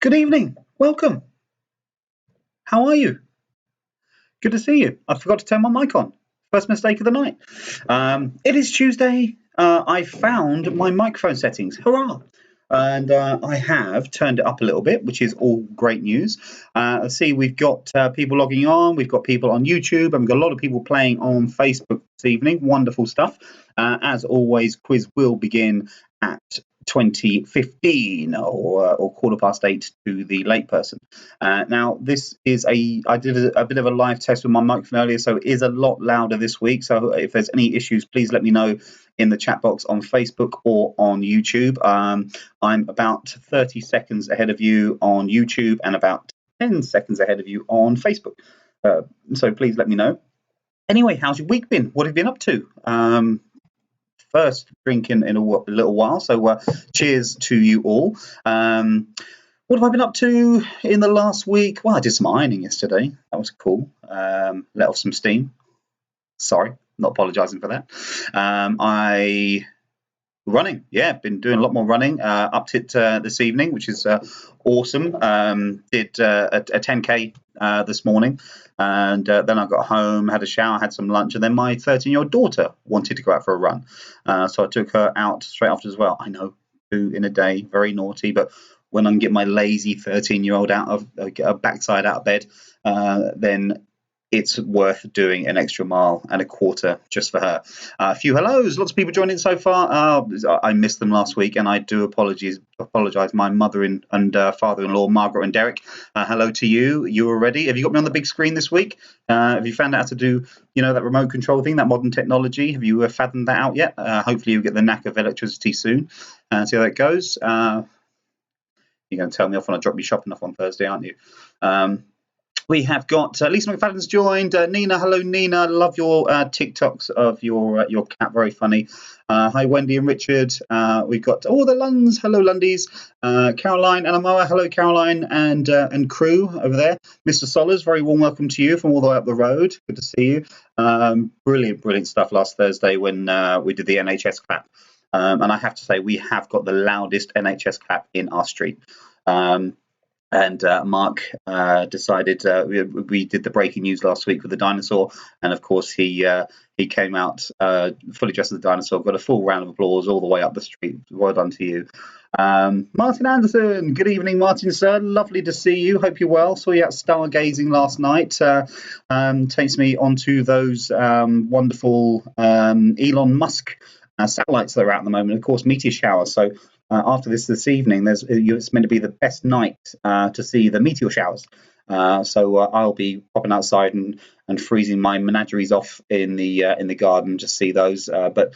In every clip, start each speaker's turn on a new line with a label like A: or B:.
A: Good evening. Welcome. How are you? Good to see you. I forgot to turn my mic on. First mistake of the night. It is Tuesday. I found my microphone settings. Hurrah! And I have turned it up a little bit, which is all great news. Let's see, we've got people logging on, we've got people on YouTube, and we've got a lot of people playing on Facebook this evening. Wonderful stuff. As always, quiz will begin at 20:15 or quarter past 8 to the late person. Now, this is I did a bit of a live test with my microphone earlier, so it is a lot louder this week. So if there's any issues, please let me know in the chat box on Facebook or on YouTube. I'm about 30 seconds ahead of you on YouTube and about 10 seconds ahead of you on Facebook. So please let me know. Anyway, how's your week been? What have you been up to? First drink in a little while, so cheers to you all. What have I been up to in the last week? Well, I did some ironing yesterday. That was cool. Let off some steam. Sorry, not apologising for that. I running, yeah, been doing a lot more running. Upped it this evening, which is awesome. Did a 10k this morning, and then I got home, had a shower, had some lunch, and then my 13-year-old daughter wanted to go out for a run, so I took her out straight after as well. I know, 2 in a day, very naughty, but when I can get my lazy 13-year-old out of a backside out of bed, then it's worth doing an extra mile and a quarter just for her. A few hellos, lots of people joining so far. I missed them last week, and I do apologise. My mother and father-in-law, Margaret and Derek. Hello to you. You are ready? Have you got me on the big screen this week? Have you found out how to do, that remote control thing, that modern technology? Have you fathomed that out yet? Hopefully you'll get the knack of electricity soon. See how that goes. You're going to tell me off when I drop you shopping off on Thursday, aren't you? We have got Lisa McFadden's joined. Nina, hello Nina. Love your TikToks of your cat, very funny. Hi Wendy and Richard. We've got all the Lunds. Hello Lundies. Caroline and Amoa. Hello Caroline and crew over there. Mr. Solers, very warm welcome to you from all the way up the road. Good to see you. Brilliant stuff last Thursday when we did the NHS clap. And I have to say we have got the loudest NHS clap in our street. And Mark decided we did the breaking news last week with the dinosaur, and of course he came out fully dressed as a dinosaur, got a full round of applause all the way up the street. Well done to you. Martin Anderson, good evening, Martin, sir. Lovely to see you. Hope you're well. Saw you out stargazing last night. Takes me onto those wonderful Elon Musk satellites that are out at the moment. Of course, meteor showers. So after this evening, it's meant to be the best night to see the meteor showers. So I'll be popping outside and freezing my menageries off in the garden, just see those. But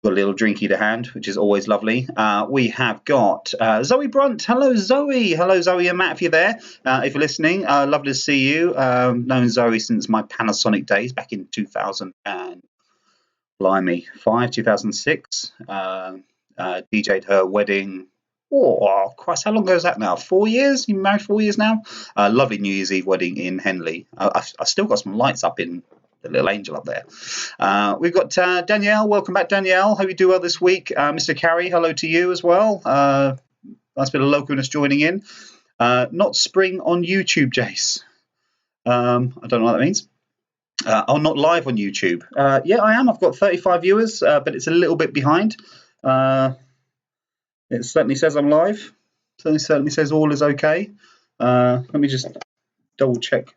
A: got a little drinky to hand, which is always lovely. We have got Zoe Brunt. Hello, Zoe. Hello, Zoe and Matt, if you're there. If you're listening, lovely to see you. Known Zoe since my Panasonic days back in 2006. DJ'd her wedding. Oh, Christ, how long ago is that now? 4 years? You been married 4 years now? Lovely New Year's Eve wedding in Henley. I've still got some lights up in the little angel up there. We've got Danielle. Welcome back, Danielle. Hope you do well this week. Mr. Carey, hello to you as well. Nice bit of localness joining in. Not spring on YouTube, Jace. I don't know what that means. Not live on YouTube. Yeah, I am. I've got 35 viewers, but it's a little bit behind. It certainly says I'm live. It certainly says all is okay. Let me just double check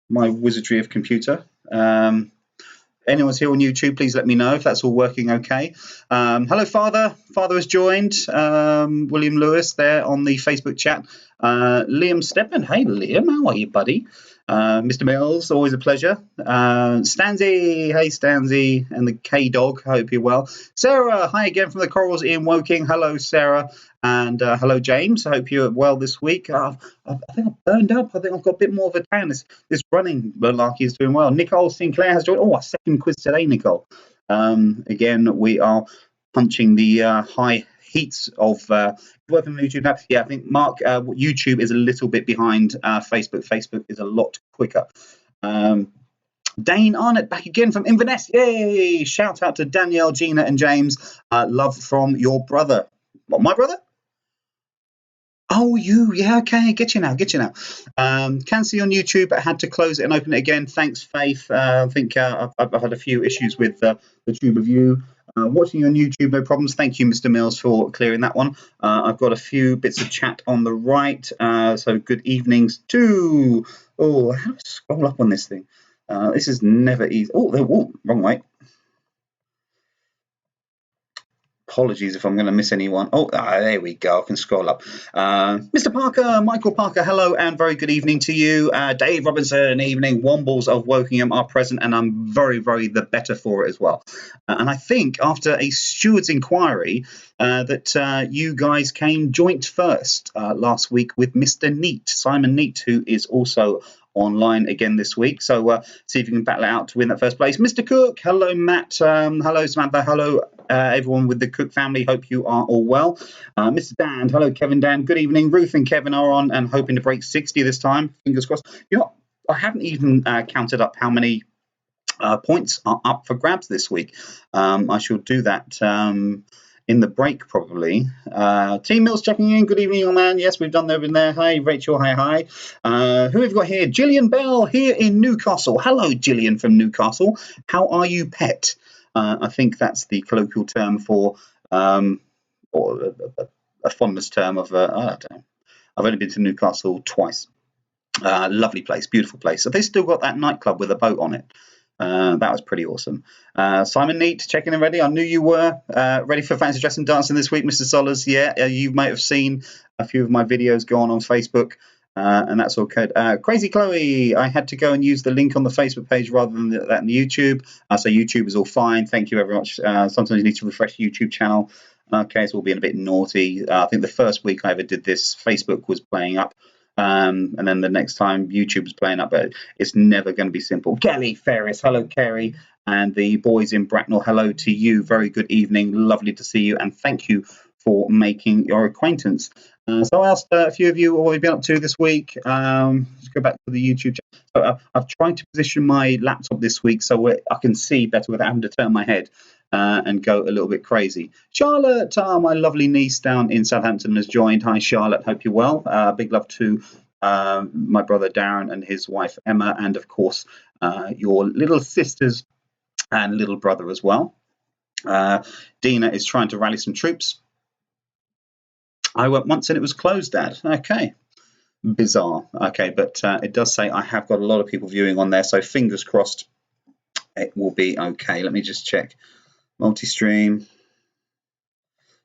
A: my wizardry of computer. Anyone's here on YouTube, please let me know if that's all working okay. Hello, Father. Father has joined. William Lewis there on the Facebook chat. Liam Stepman. Hey, Liam. How are you, buddy? Mr. Mills, always a pleasure. Stanzy, hey Stanzy, and the K-Dog, hope you're well. Sarah, hi again from the Corals, Ian Woking. Hello, Sarah, and hello, James. I hope you're well this week. I think I've burned up. I think I've got a bit more of a tan. This running malarkey is doing well. Nicole Sinclair has joined. Oh, our second quiz today, Nicole. Again, we are punching the high heats of working on YouTube now. Yeah, I think Mark, YouTube is a little bit behind Facebook. Facebook is a lot quicker. Dane Arnott back again from Inverness. Yay! Shout out to Danielle, Gina, and James. Love from your brother. What, my brother? Oh, yeah, okay, get you now. Can see on YouTube, but had to close it and open it again. Thanks, Faith. I think I've had a few issues with the Tube of You. Watching you on YouTube, no problems. Thank you, Mr. Mills, for clearing that one. I've got a few bits of chat on the right. So good evenings to. Oh, how do I scroll up on this thing? This is never easy. Oh, wrong way. Apologies if I'm going to miss anyone. There we go. I can scroll up. Mr. Parker, Michael Parker, hello and very good evening to you. Dave Robinson, evening. Wombles of Wokingham are present, and I'm very, very the better for it as well. And I think after a steward's inquiry that you guys came joint first last week with Mr. Neat, Simon Neat, who is also online again this week. So see if you can battle it out to win that first place. Mr. Cook, hello, Matt. Hello, Samantha. Hello, everyone with the Cook family. Hope you are all well. Mr. Dan, hello, Kevin Dan. Good evening. Ruth and Kevin are on and hoping to break 60 this time. Fingers crossed. You know, I haven't even counted up how many points are up for grabs this week. I shall do that in the break probably. Team Mills checking in. Good evening, young man. Yes, we've done that in there. Hi, Rachel. Hi. Who have we got here? Gillian Bell here in Newcastle. Hello, Gillian from Newcastle. How are you, pet? I think that's the colloquial term for or a fondness term of I don't know. I've only been to Newcastle twice. Lovely place, beautiful place. So they still got that nightclub with a boat on it. That was pretty awesome. Simon Neat, checking in ready. I knew you were ready for fancy dress and dancing this week, Mr. Solers. Yeah, you might have seen a few of my videos go on Facebook, and that's all good. Crazy Chloe, I had to go and use the link on the Facebook page rather than that in the YouTube. So YouTube is all fine. Thank you very much. Sometimes you need to refresh the YouTube channel. Okay, it's all being a bit naughty. I think the first week I ever did this, Facebook was playing up. And then the next time YouTube's playing up, but it's never going to be simple. Kelly Ferris, hello, Kerry, and the boys in Bracknell, hello to you. Very good evening, lovely to see you, and thank you for making your acquaintance. So I asked a few of you what we've been up to this week. Let's go back to the YouTube channel. So I've tried to position my laptop this week so I can see better without having to turn my head. And go a little bit crazy. Charlotte, my lovely niece down in Southampton, has joined. Hi, Charlotte. Hope you're well. Big love to my brother Darren and his wife Emma, and of course your little sisters and little brother as well. Dina is trying to rally some troops. I went once and it was closed, Dad. Okay. Bizarre. Okay, but it does say I have got a lot of people viewing on there, so fingers crossed it will be okay. Let me just check. Multi-stream.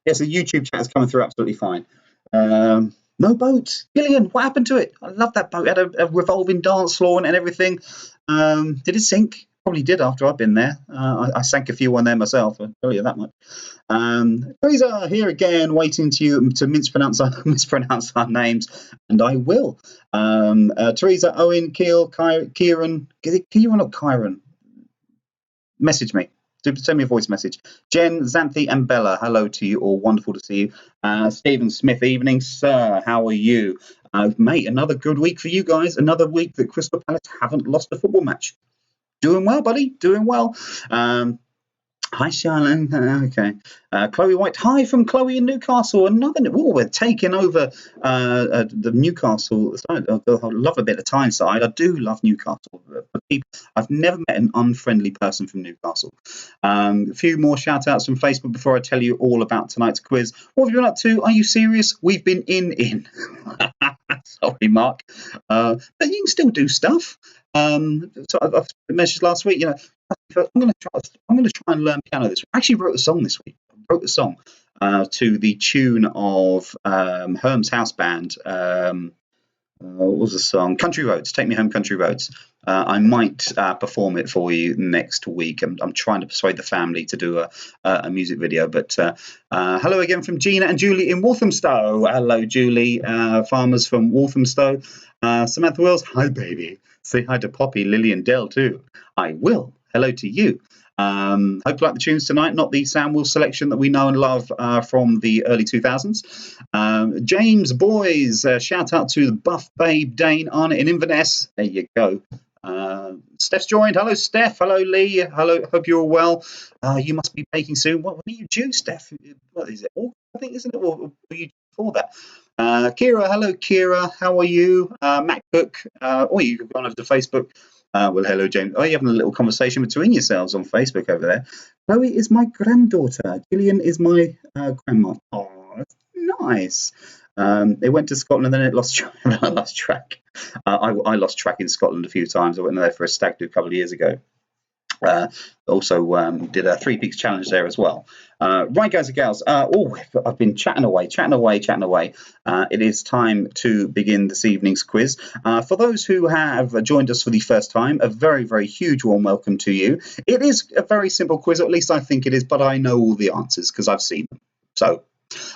A: Yes, the YouTube chat is coming through absolutely fine. No boat. Gillian, what happened to it? I love that boat. It had a revolving dance floor and everything. Did it sink? Probably did after I've been there. I sank a few on there myself, I'll tell you that much. Teresa here again, waiting to mispronounce our names, and I will. Teresa, Owen, Keel, Kieran. Is it Kieran or Kyron? Message me. Send me a voice message. Jen, Xanthi, and Bella, hello to you all. Wonderful to see you. Stephen Smith, evening, sir. How are you? Mate, another good week for you guys. Another week that Crystal Palace haven't lost a football match. Doing well, buddy. Doing well. Hi, Charlotte. Okay. Chloe White. Hi from Chloe in Newcastle. We're taking over the Newcastle side. I love a bit of Tyneside. I do love Newcastle. I've never met an unfriendly person from Newcastle. A few more shout outs from Facebook before I tell you all about tonight's quiz. What have you been up to? Are you serious? We've been in. Sorry, Mark. But you can still do stuff. So I've mentioned last week, I'm going to try and learn piano this week. I actually wrote a song this week. I wrote the song to the tune of Herm's house band. What was the song? Country Roads. Take Me Home, Country Roads. I might perform it for you next week. I'm trying to persuade the family to do a music video. But hello again from Gina and Julie in Walthamstow. Hello, Julie. Farmers from Walthamstow. Samantha Wills. Hi, baby. Say hi to Poppy, Lily, and Dell too. I will. Hello to you. Hope you like the tunes tonight, not the Sam Wills selection that we know and love from the early 2000s. James Boys, shout out to the Buff Babe, Dane, Arnott, and Inverness. There you go. Steph's joined. Hello, Steph. Hello, Lee. Hello. Hope you're all well. You must be baking soon. What are you due, Steph? What is it? I think, isn't it? Or are you for that. Kira, hello, Kira. How are you? Matt Cook. You can go on over to Facebook. Well, hello, James. Oh, you're having a little conversation between yourselves on Facebook over there. Chloe is my granddaughter. Gillian is my grandma. Oh, that's nice. It went to Scotland, then it lost. I lost track. I lost track in Scotland a few times. I went there for a stag do a couple of years ago. Also did a 3 Peaks challenge there as well. Right, guys and gals. I've been chatting away. It is time to begin this evening's quiz. For those who have joined us for the first time, a very, very huge warm welcome to you. It is a very simple quiz, or at least I think it is, but I know all the answers because I've seen them. So.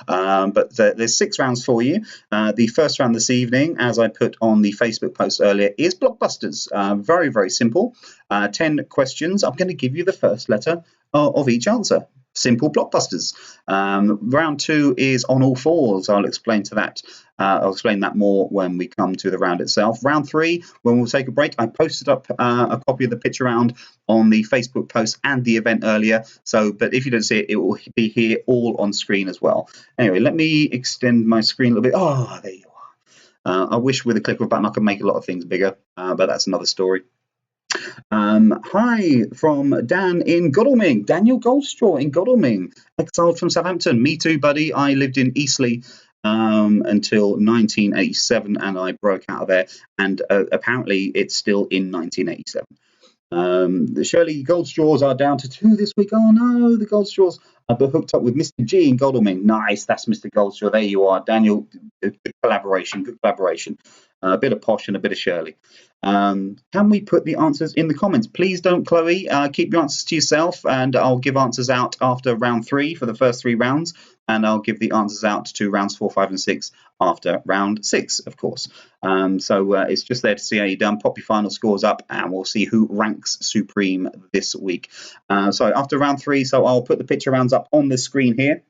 A: But there's 6 rounds for you. The first round this evening, as I put on the Facebook post earlier, is Blockbusters. Very, very simple. 10 questions. I'm going to give you the first letter of each answer. Simple Blockbusters. Round 2 is on all fours. I'll explain that more when we come to the round itself. Round 3, when we'll take a break, I posted up a copy of the picture round on the Facebook post and the event earlier. But if you don't see it, it will be here all on screen as well. Anyway, let me extend my screen a little bit. Oh, there you are. I wish with a click of a button I could make a lot of things bigger, but that's another story. Hi from Dan in Godalming. Daniel Goldstraw in Godalming, exiled from Southampton. Me too, buddy. I lived in Eastleigh until 1987, and I broke out of there. And apparently, it's still in 1987. The Shirley Goldstraws are down to 2 this week. Oh no, the Goldstraws. I've been hooked up with Mr. G in Godalming. Nice, that's Mr. Goldstraw. There you are, Daniel. Good collaboration. A bit of Posh and a bit of Shirley. Can we put the answers in the comments? Please don't, Chloe. Keep your answers to yourself, and I'll give answers out after round 3 for the first 3 rounds, and I'll give the answers out to rounds 4, 5, and 6 after round 6, of course. So it's just there to see how you've done. Pop your final scores up, and we'll see who ranks supreme this week. So after round 3, so I'll put the picture rounds up on the screen here.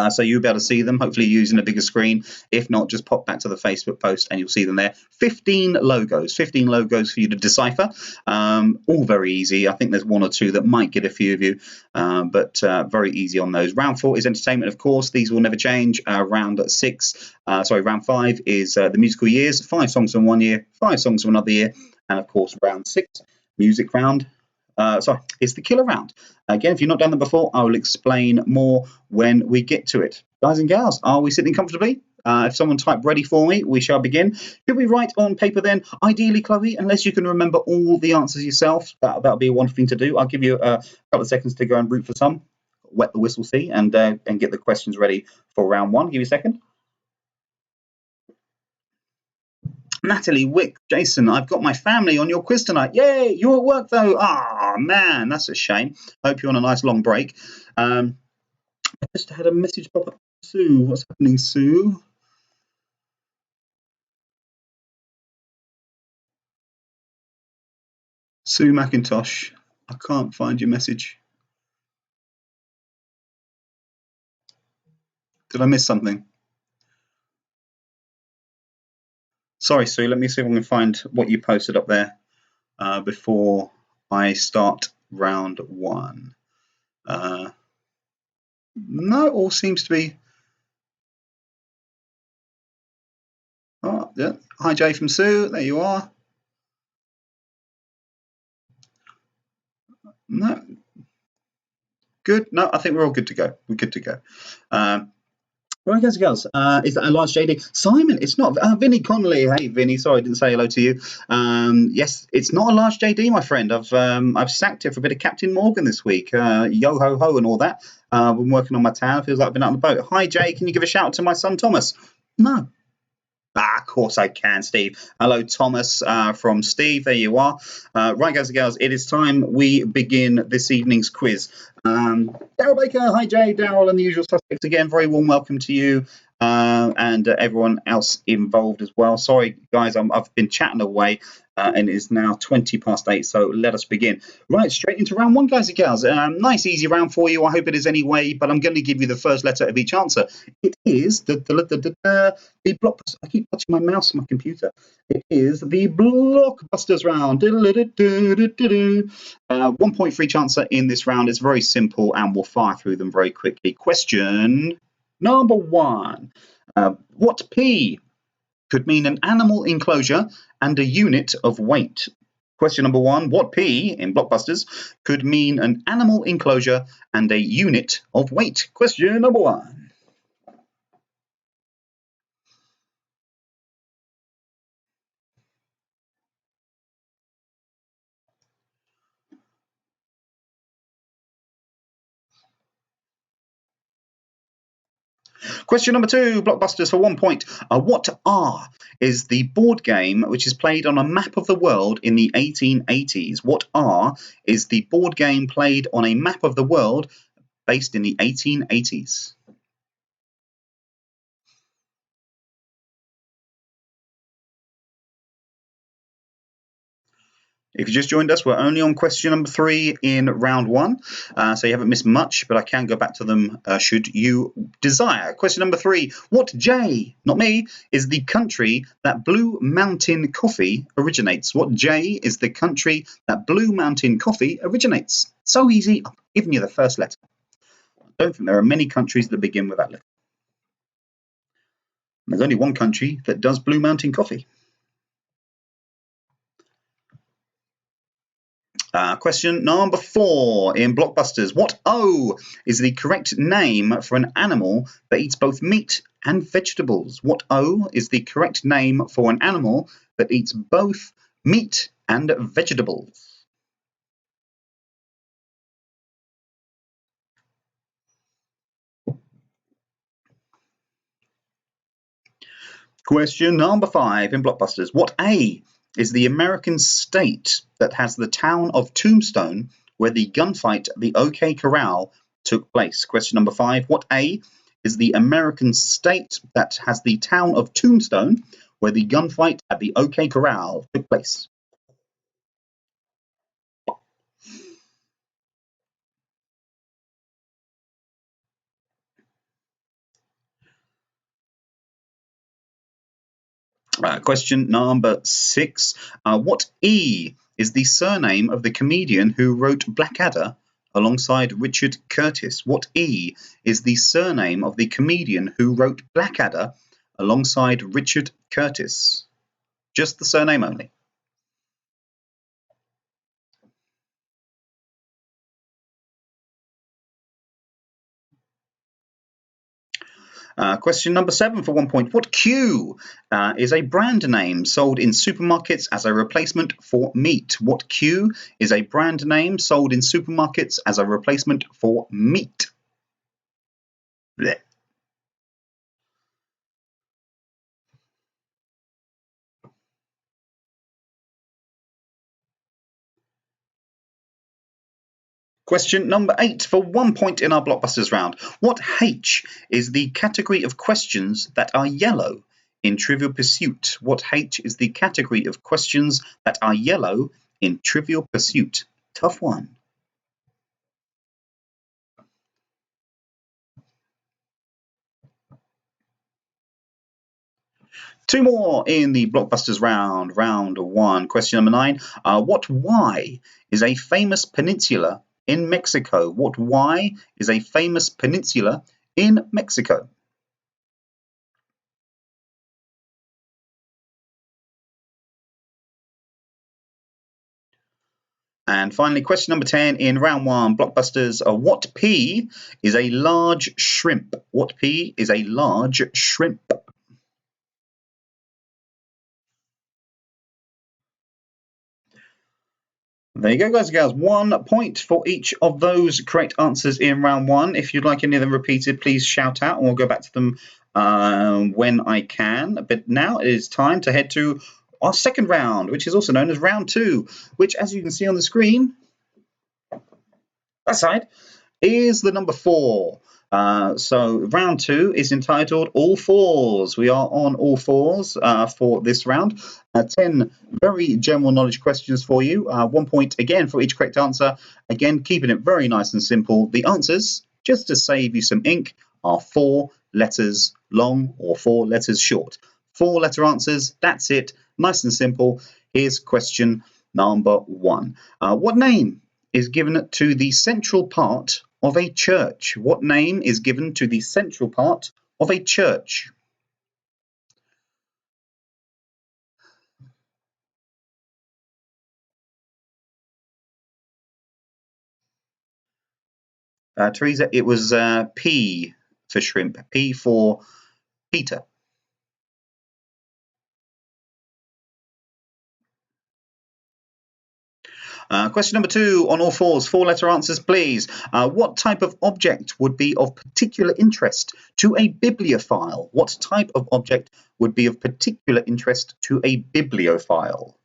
A: So you'll be able to see them, hopefully using a bigger screen. If not, just pop back to the Facebook post and you'll see them there. 15 logos for you to decipher. All very easy. I think there's 1 or 2 that might get a few of you, but very easy on those. Round 4 is entertainment, of course. These will never change. Round 5 is the musical years. 5 songs from one year, 5 songs from another year. And of course, round 6, music round. It's the killer round. Again, if you've not done that before, I will explain more when we get to it. Guys and gals, are we sitting comfortably? If someone type ready for me, we shall begin. Should we write on paper then? Ideally, Chloe, unless you can remember all the answers yourself, that'll be a wonderful thing to do. I'll give you a couple of seconds to go and root for some. Wet the whistle, see, and get the questions ready for round 1. Give you a second. Natalie, Wick, Jason, I've got my family on your quiz tonight. Yay! You're at work though. Ah, man, that's a shame. Hope you're on a nice long break. I just had a message pop up. Sue, what's happening, Sue? Sue McIntosh, I can't find your message. Did I miss something? Sorry, Sue. Let me see if I can find what you posted up there before I start round 1. No, it all seems to be. Oh, yeah. Hi, Jay from Sue. There you are. No. Good. No, I think we're all good to go. We're good to go. Right, guys and girls, is that a large JD? Simon, it's not. Vinny Connolly. Hey, Vinny. Sorry, I didn't say hello to you. Yes, it's not a large JD, my friend. I've sacked it for a bit of Captain Morgan this week. Yo ho ho and all that. I've been working on my town. Feels like I've been out on the boat. Hi, Jay. Can you give a shout out to my son Thomas? No. Of course I can, Steve. Hello, Thomas from Steve. There you are. Right, guys and girls, it is time we begin this evening's quiz. Daryl Baker. Hi, Jay. Daryl and the usual suspects again. Very warm welcome to you and everyone else involved as well. Sorry, guys, I've been chatting away. And it is now 20:08, so let us begin. Right, straight into round 1, guys and gals. Nice, easy round for you. I hope it is anyway, but I'm going to give you the first letter of each answer. It is the Blockbusters. I keep touching my mouse on my computer. It is the Blockbusters round. 1 point for each answer in this round. It's very simple, and we'll fire through them very quickly. Question number 1. What P could mean an animal enclosure and a unit of weight? Question number 1. What P in Blockbusters could mean an animal enclosure and a unit of weight? Question number 1. Question number 2, Blockbusters for 1 point. What R is the board game which is played on a map of the world in the 1880s? What R is the board game played on a map of the world based in the 1880s? If you just joined us, we're only on question number 3 in round 1, so you haven't missed much, but I can go back to them should you desire. Question number 3. What J, not me, is the country that Blue Mountain Coffee originates? What J is the country that Blue Mountain Coffee originates? So easy, I've given you the first letter. I don't think there are many countries that begin with that letter. There's only one country that does Blue Mountain Coffee. Question number 4 in Blockbusters. What O is the correct name for an animal that eats both meat and vegetables? What O is the correct name for an animal that eats both meat and vegetables? Question number 5 in Blockbusters. What A is the American state that has the town of Tombstone where the gunfight at the OK Corral took place? Question number 5. What A is the American state that has the town of Tombstone where the gunfight at the OK Corral took place? Question number 6. What E is the surname of the comedian who wrote Blackadder alongside Richard Curtis? What E is the surname of the comedian who wrote Blackadder alongside Richard Curtis? Just the surname only. Question number 7 for 1 point. What Q is a brand name sold in supermarkets as a replacement for meat? What Q is a brand name sold in supermarkets as a replacement for meat? Blech. Question number 8 for 1 point in our Blockbusters round. What H is the category of questions that are yellow in Trivial Pursuit? What H is the category of questions that are yellow in Trivial Pursuit? Tough one. Two more in the Blockbusters round. Round 1. Question number 9. What Y is a famous peninsula in Mexico? What Y is a famous peninsula in Mexico? And finally, question number 10 in round 1, Blockbusters. What P is a large shrimp? What P is a large shrimp? There you go, guys and girls. 1 point for each of those correct answers in round 1. If you'd like any of them repeated, please shout out and we'll go back to them when I can. But now it is time to head to our second round, which is also known as round 2, which, as you can see on the screen, that side, is the number 4. So round 2 is entitled All Fours. We are on all fours for this round. 10 very general knowledge questions for you. 1 point again for each correct answer. Again, keeping it very nice and simple. The answers, just to save you some ink, are 4 letters long or 4 letters short. 4-letter answers, that's it. Nice and simple. Here's question number 1. What name is given to the central part of a church? What name is given to the central part of a church? Teresa, it was P for shrimp. P for Peter. Question number 2 on all fours. 4-letter answers, please. What type of object would be of particular interest to a bibliophile? What type of object would be of particular interest to a bibliophile?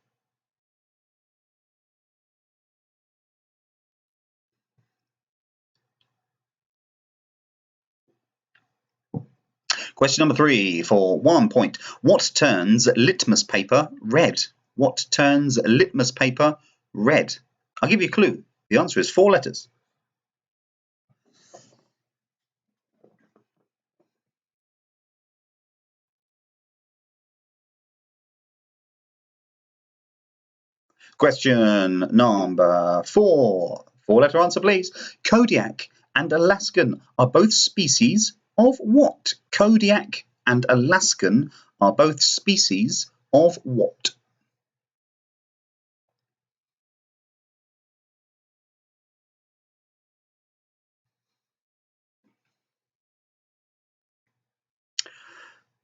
A: Question number 3 for 1 point. What turns litmus paper red? What turns litmus paper red? I'll give you a clue. The answer is 4 letters. Question number 4. 4-letter answer, please. Kodiak and Alaskan are both species of what? Kodiak and Alaskan are both species of what?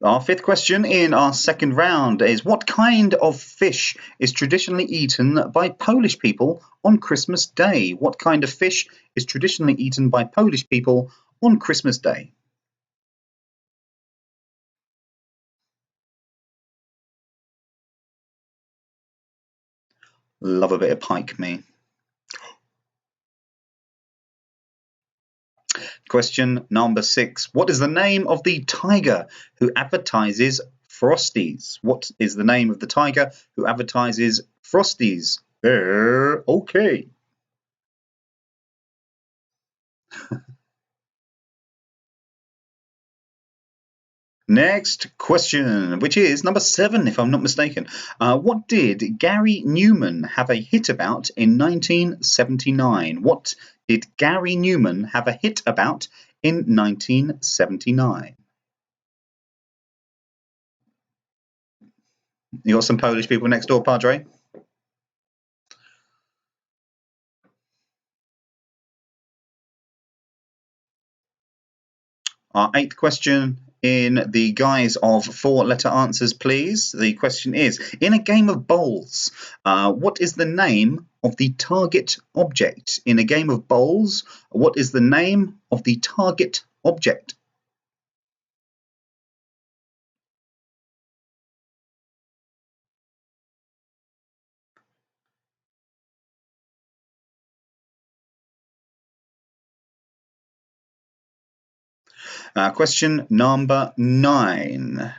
A: Our 5th question in our second round is what kind of fish is traditionally eaten by Polish people on Christmas Day? What kind of fish is traditionally eaten by Polish people on Christmas Day? Love a bit of pike, me. Question number 6. What is the name of the tiger who advertises Frosties? What is the name of the tiger who advertises Frosties? Okay. Next question, which is number 7, if I'm not mistaken. What did Gary Newman have a hit about in 1979? What did Gary Newman have a hit about in 1979? You got some Polish people next door, Padre? Our 8th question in the guise of 4-letter answers, please. The question is, in a game of bowls, what is the name of the target object? In a game of bowls, what is the name of the target object? Question number 9.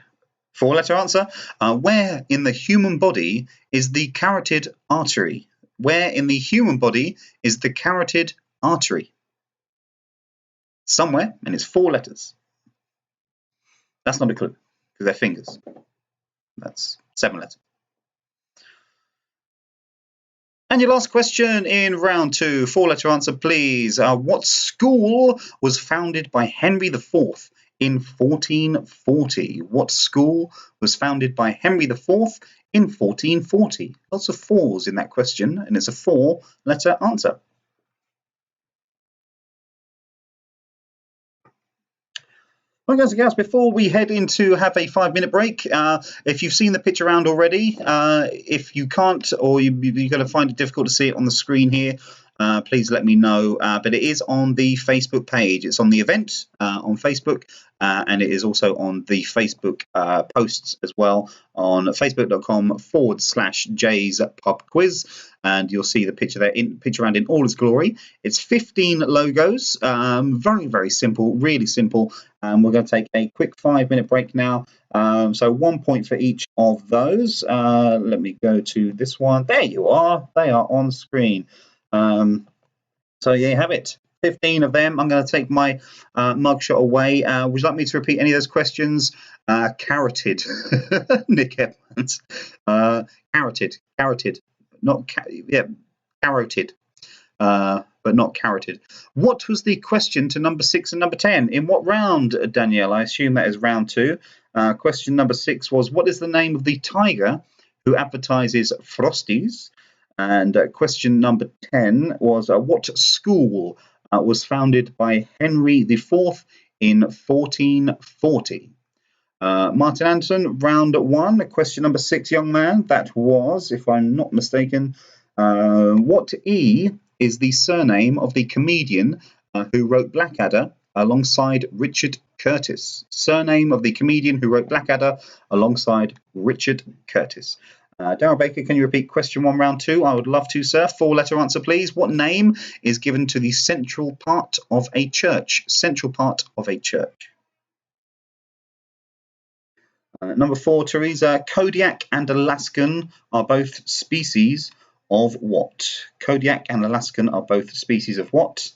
A: 4-letter answer. Where in the human body is the carotid artery? Where in the human body is the carotid artery? Somewhere, and it's 4 letters. That's not a clue, because they're fingers. That's 7 letters. And your last question in round 2, 4-letter answer, please. What school was founded by Henry IV in 1440? What school was founded by Henry IV in 1440? Lots of 4s in that question, and it's a 4-letter answer. Well, guys and gals, before we head in to have a 5-minute break, if you've seen the pitch around already, if you can't or you're going to find it difficult to see it on the screen here, please let me know. But it is on the Facebook page. It's on the event on Facebook, and it is also on the Facebook posts as well on facebook.com/Jay's Pub Quiz. And you'll see the picture there, pitch around in all its glory. It's 15 logos, very, very simple, really simple. We're going to take a quick 5-minute break now. So 1 point for each of those. Let me go to this one. There you are. They are on screen. So there you have it. 15 of them. I'm going to take my mugshot away. Would you like me to repeat any of those questions? Carotid. Nick Evans. Carotid. Not carotid. But not carotid. What was the question to number 6 and number 10? In what round, Danielle? I assume that is round 2. Question number 6 was, what is the name of the tiger who advertises Frosties? And question number 10 was, what school was founded by Henry IV in 1440. Martin Anderson, round one, question number 6, young man. That was, if I'm not mistaken, what E is the surname of the comedian who wrote Blackadder alongside Richard Curtis? Surname of the comedian who wrote Blackadder alongside Richard Curtis. Darryl Baker, can you repeat question 1, round 2? I would love to, sir. 4-letter answer, please. What name is given to the central part of a church? Central part of a church. Number 4, Teresa. Kodiak and Alaskan are both species of what? Kodiak and Alaskan are both species of what?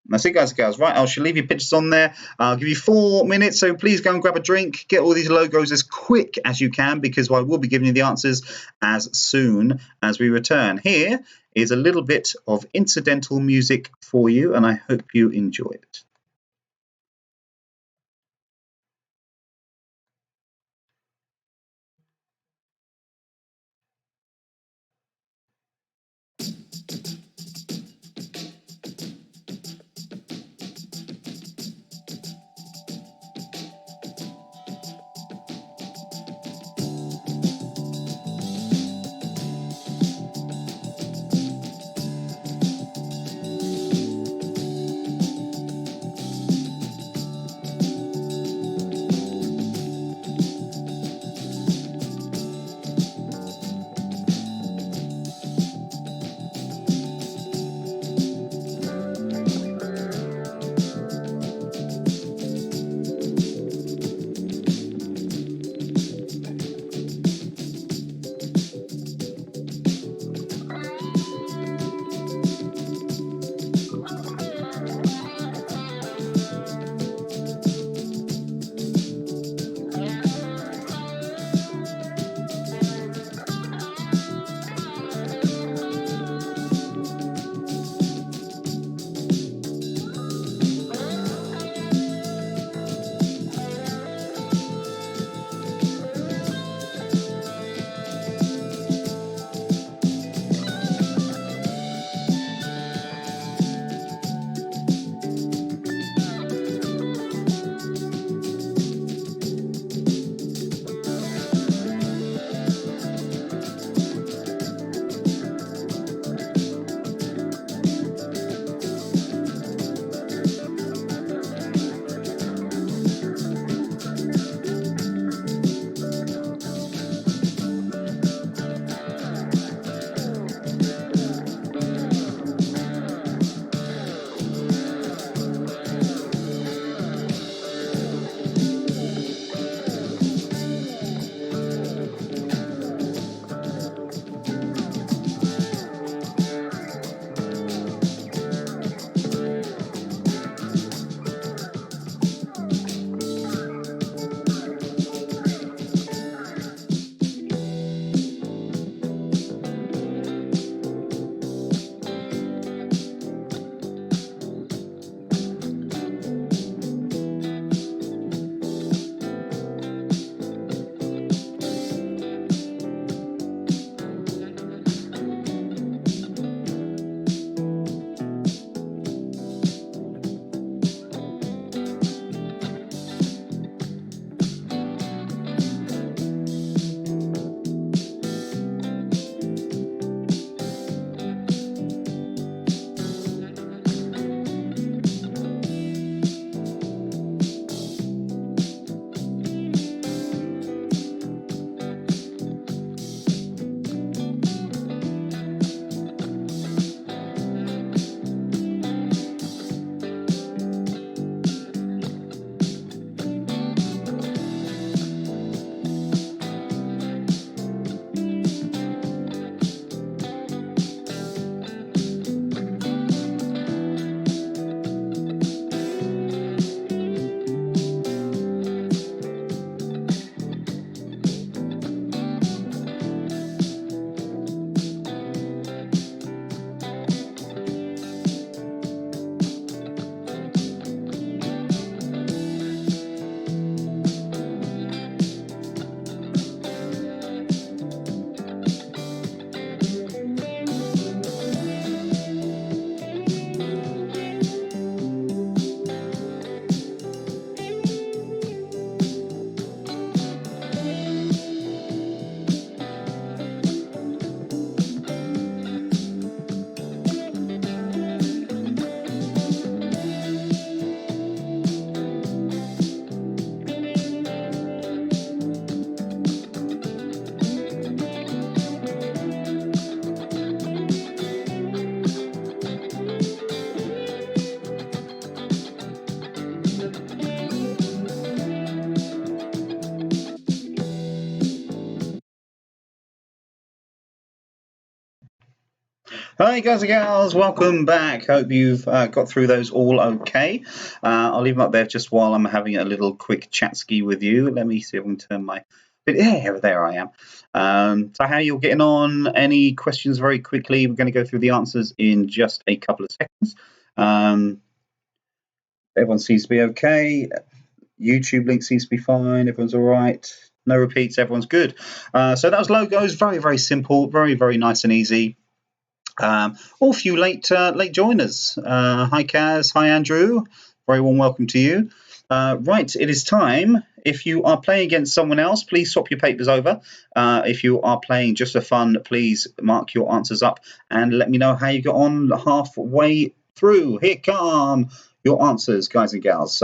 A: That's it, guys and girls. Right, I shall leave your pictures on there. I'll give you 4 minutes, so please go and grab a drink. Get all these logos as quick as you can, because I will be giving you the answers as soon as we return. Here is a little bit of incidental music for you, and I hope you enjoy it. Hi guys and gals, welcome back. Hope you've got through those all okay. I'll leave them up there just while I'm having a little quick chat ski with you. Let me see if I can turn my... Yeah, there I am. So how are you getting on? Any questions very quickly? We're going to go through the answers in just a couple of seconds. Everyone seems to be okay. YouTube link seems to be fine. Everyone's all right. No repeats. Everyone's good. So that was logos. Very, very simple. Very, very nice and easy. All few late joiners. Hi Kaz, hi Andrew. Very warm welcome to you. Right, it is time. If you are playing against someone else, please swap your papers over. If you are playing just for fun, please mark your answers up and let me know how you got on halfway through. Here come your answers, guys and gals.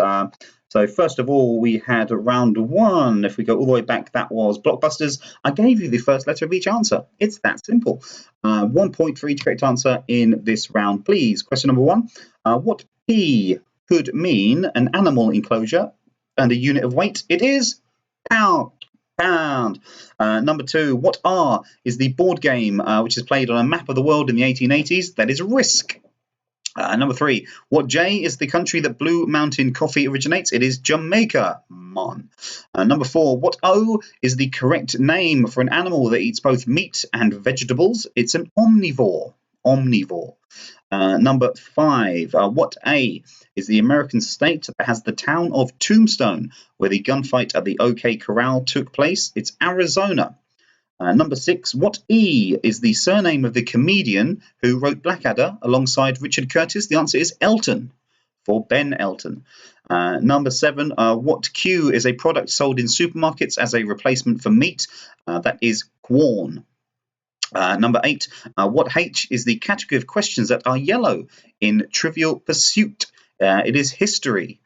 A: So first of all, we had round one. If we go all the way back, that was Blockbusters. I gave you the first letter of each answer. It's that simple. 1 point for each correct answer in this round, please. Question number one. What P could mean an animal enclosure and a unit of weight? It is pound. Pound. Number two. What R is the board game which is played on a map of the world in the 1880s? That is Risk. Number three, what J is the country that Blue Mountain Coffee originates? It is Jamaica. Mon. Number four, what O is the correct name for an animal that eats both meat and vegetables? It's an omnivore. Omnivore. Number five, what A is the American state that has the town of Tombstone, where the gunfight at the OK Corral took place? It's Arizona. Number six, what E is the surname of the comedian who wrote Blackadder alongside Richard Curtis? The answer is Elton, for Ben Elton. Number seven, what Q is a product sold in supermarkets as a replacement for meat? That is Quorn. Number eight, what H is the category of questions that are yellow in Trivial Pursuit? It is history.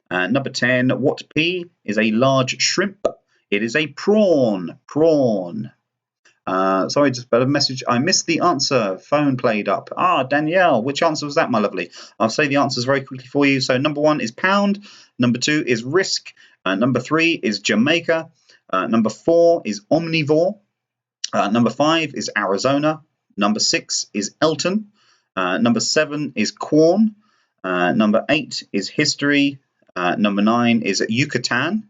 A: Number 10, what P is a large shrimp? It is a prawn. Prawn. Sorry, just a message. I missed the answer. Phone played up. Danielle, which answer was that, my lovely? I'll say the answers very quickly for you. So number one is pound. Number two is risk. Number three is Jamaica. Number four is omnivore. Number five is Arizona. Number six is Elton. Number seven is Quorn. Number eight is history. Number nine is Yucatan.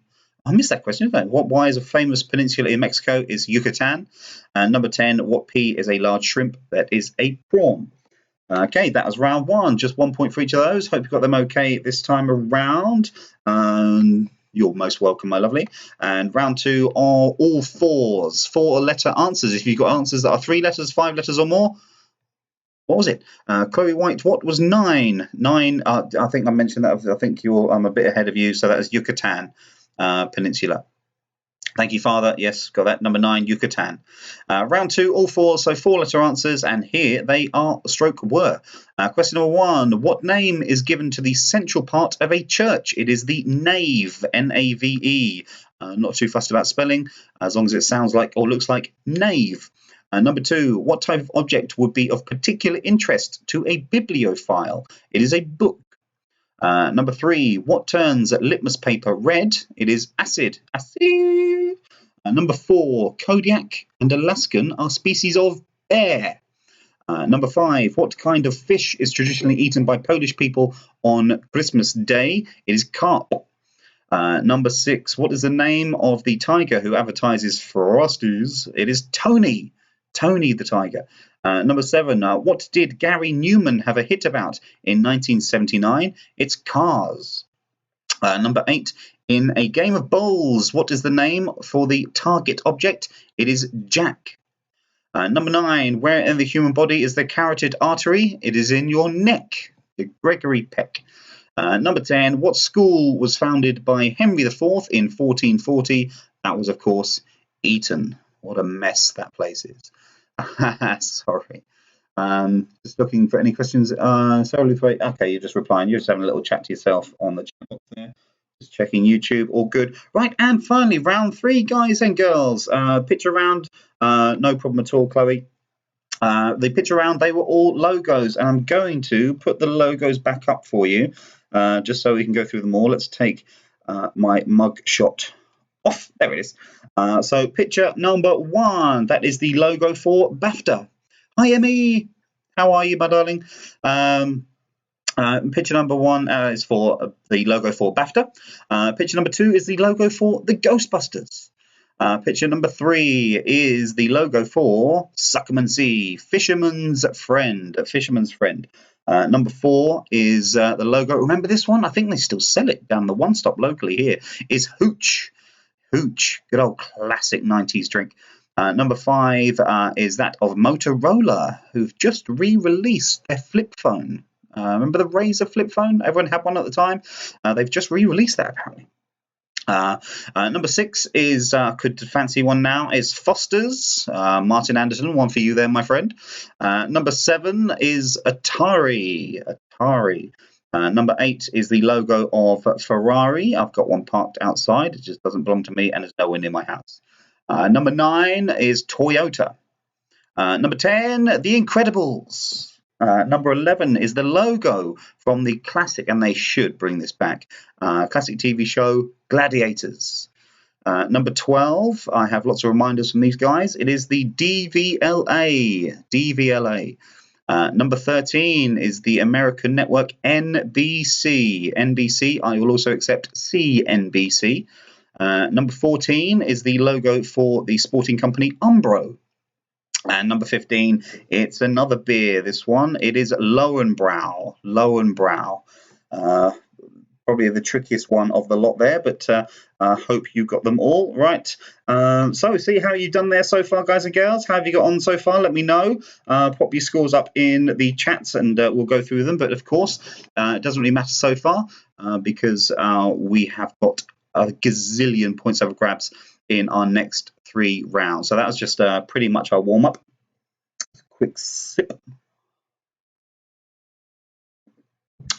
A: I missed that question, didn't I? Why is a famous peninsula in Mexico is Yucatan? Number 10, what P is a large shrimp? That is a prawn. Okay, that was round one. Just 1 point for each of those. Hope you got them okay this time around. You're most welcome, my lovely. And round two are all fours, 4-letter answers. If you've got answers that are 3 letters, 5 letters or more, what was it? Chloe White, what was 9? 9, I think I mentioned that. I think I'm a bit ahead of you. So that is Yucatan Peninsula. Thank you, Father. Yes, got that. Number 9, Yucatan. Round two, all fours, so 4-letter answers, and here they are, stroke were. Question number one, what name is given to the central part of a church? It is the nave, N-A-V-E. Not too fussed about spelling, as long as it sounds like or looks like nave. Number two, what type of object would be of particular interest to a bibliophile? It is a book. Number three, what turns litmus paper red? It is acid. Acid. Number four, Kodiak and Alaskan are species of bear. Number five, what kind of fish is traditionally eaten by Polish people on Christmas Day? It is carp. Number six, what is the name of the tiger who advertises Frosties? It is Tony. Tony the tiger. Number seven, what did Gary Newman have a hit about in 1979? It's Cars. Number eight, in a game of bowls, what is the name for the target object? It is Jack. Number nine, where in the human body is the carotid artery? It is in your neck. The Gregory Peck. Number 10, what school was founded by Henry IV in 1440? That was, of course, Eton. What a mess that place is. Sorry. Just looking for any questions. Okay, you're just replying. You're just having a little chat to yourself on the chat box there. Just checking YouTube. All good. Right, and finally, round three, guys and girls. Picture round. No problem at all, Chloe. The picture round, they were all logos, and I'm going to put the logos back up for you, just so we can go through them all. Let's take my mug shot off. There it is. So picture number one, that is the logo for BAFTA. Hi, Emmy. how are you, my darling? Picture number 1 is for the logo for BAFTA. Picture number 2 is the logo for the Ghostbusters. Picture number 3 is the logo for Suckerman Sea, Fisherman's Friend. Fisherman's Friend. Number 4 is the logo. Remember this one? I think they still sell it down the One Stop locally here. Is Hooch. Hooch, good old classic 90s drink. Number 5 is that of Motorola, who've just re-released their flip phone. Remember the Razr flip phone? Everyone had one at the time. They've just re-released that apparently. Number 6 is, could fancy one now, is Foster's. Martin Anderson, one for you there, my friend. Number 7 is Atari. Atari. Number 8 is the logo of Ferrari. I've got one parked outside. It just doesn't belong to me and it's nowhere near my house. Number 9 is Toyota. Number 10, The Incredibles. Number 11 is the logo from the classic, and they should bring this back, classic TV show Gladiators. Number 12, I have lots of reminders from these guys. It is the DVLA. DVLA. Number 13 is the American network NBC. NBC, I will also accept CNBC. Number 14 is the logo for the sporting company Umbro. And number 15, it's another beer, this one. It is Lowenbrau. Lowenbrau. Probably the trickiest one of the lot there, but I hope you got them all right. So see how you've done there so far, guys and girls. How have you got on so far? Let me know. Pop your scores up in the chats and we'll go through them. But of course, it doesn't really matter so far because we have got a gazillion points over grabs in our next 3 rounds. So that was just pretty much our warm-up. Quick sip.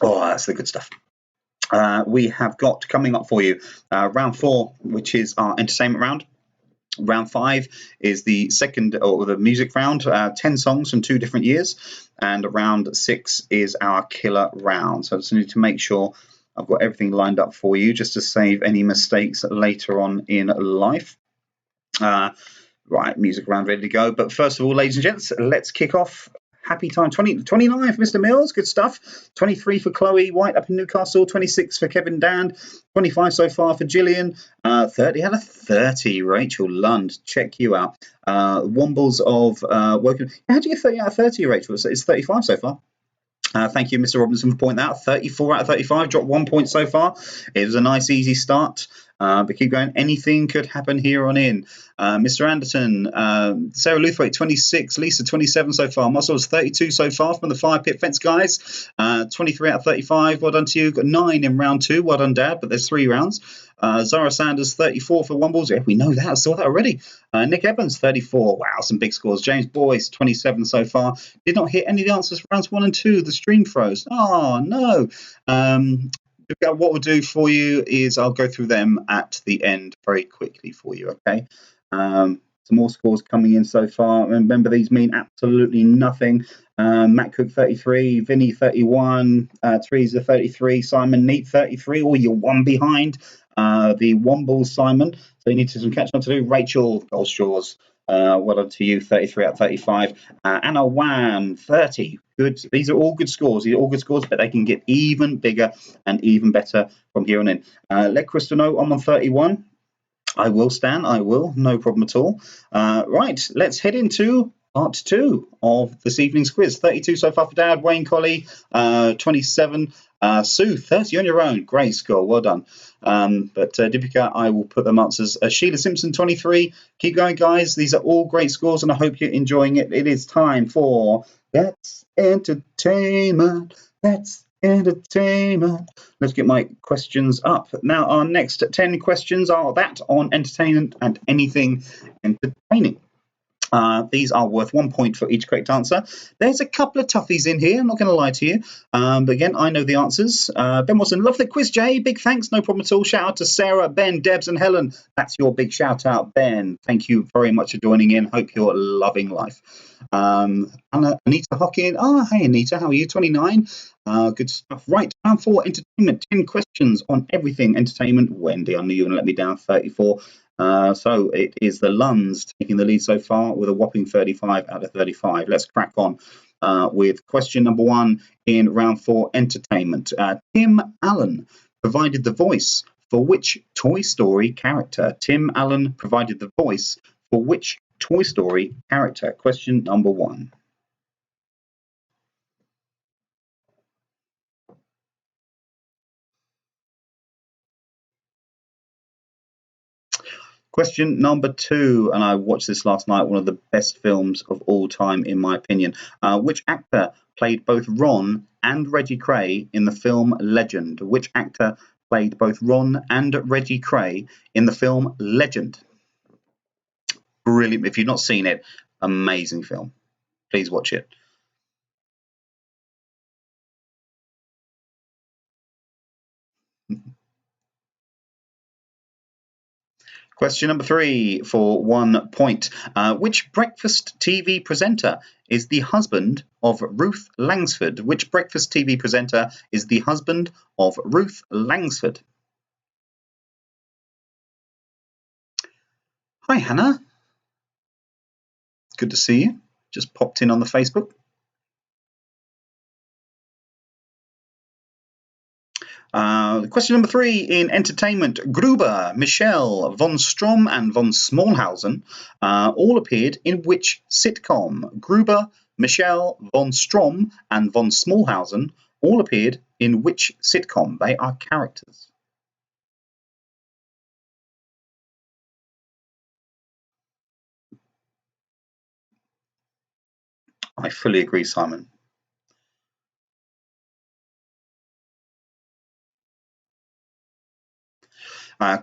A: Oh, that's the good stuff. We have got coming up for you round 4, which is our entertainment round. Round 5 is the second, or the music round, 10 songs from 2 different years. And round 6 is our killer round. So I just need to make sure I've got everything lined up for you just to save any mistakes later on in life. Right, music round ready to go. But first of all, ladies and gents, let's kick off. Happy time. 29 for Mr. Mills. Good stuff. 23 for Chloe White up in Newcastle. 26 for Kevin Dand. 25 so far for Gillian. 30 out of 30. Rachel Lund. Check you out. Wombles of Woken. How do you get 30 out of 30, Rachel? It's 35 so far. Thank you, Mr. Robinson, for pointing that out. 34 out of 35, dropped 1 point so far. It was a nice, easy start. But keep going. Anything could happen here on in. Mr. Anderson, Sarah Luthwaite, 26. Lisa, 27 so far. Muscles, 32 so far from the Fire Pit Fence guys. 23 out of 35. Well done to you. Got 9 in round 2. Well done, Dad. But there's 3 rounds. Zara Sanders, 34 for Wombles. Yeah, we know that. I saw that already. Nick Evans, 34. Wow, some big scores. James Boyce, 27 so far. Did not hit any of the answers for rounds 1 and 2. The stream froze. Oh, no. What we'll do for you is I'll go through them at the end very quickly for you, okay? Some more scores coming in so far. Remember, these mean absolutely nothing. Matt Cook, 33. Vinny, 31. Teresa, 33. Simon Neat, 33. Oh, you're 1 behind the Wombles, Simon. So you need some catching up to do. Rachel Goldstraws, well done to you, 33 out of 35. Anna Wan, 30. Good. These are all good scores. These are all good scores, but they can get even bigger and even better from here on in. Let Crystal know I'm on 31. I will, Stan. I will. No problem at all. Right. Let's head into part 2 of this evening's quiz. 32 so far for Dad. Wayne Colley, 27. Sue, 30 on your own. Great score. Well done. But Deepika, I will put them answers. Sheila Simpson, 23. Keep going, guys. These are all great scores, and I hope you're enjoying it. It is time for That's Entertainment. That's Entertainment. Let's get my questions up. Now, our next 10 questions are that on entertainment and anything entertaining. These are worth 1 point for each correct answer. There's a couple of toughies in here, I'm not going to lie to you. But again, I know the answers. Ben Watson, love the quiz, Jay. Big thanks, no problem at all. Shout out to Sarah, Ben, Debs, and Helen. That's your big shout out, Ben. Thank you very much for joining in. Hope you're loving life. Anita Hockin. Oh, hey, Anita, how are you? 29. Good stuff. Right, round 4, entertainment. 10 questions on everything entertainment. Wendy, I knew you were going to let me down. 34. So it is the Lunds taking the lead so far with a whopping 35 out of 35. Let's crack on. with question number 1 in round 4 entertainment. Tim Allen provided the voice for which Toy Story character? Tim Allen provided the voice for which Toy Story character? Question number 1. Question number 2, and I watched this last night, one of the best films of all time, in my opinion. Which actor played both Ron and Reggie Cray in the film Legend? Which actor played both Ron and Reggie Cray in the film Legend? Brilliant. If you've not seen it, amazing film. Please watch it. Question number 3 for 1 point. Which breakfast TV presenter is the husband of Ruth Langsford? Which breakfast TV presenter is the husband of Ruth Langsford? Hi, Hannah. Good to see you. Just popped in on the Facebook. Question number 3 in entertainment. Gruber, Michelle, von Strom and von Smallhausen all appeared in which sitcom? Gruber, Michelle, von Strom and von Smallhausen all appeared in which sitcom? They are characters. I fully agree, Simon.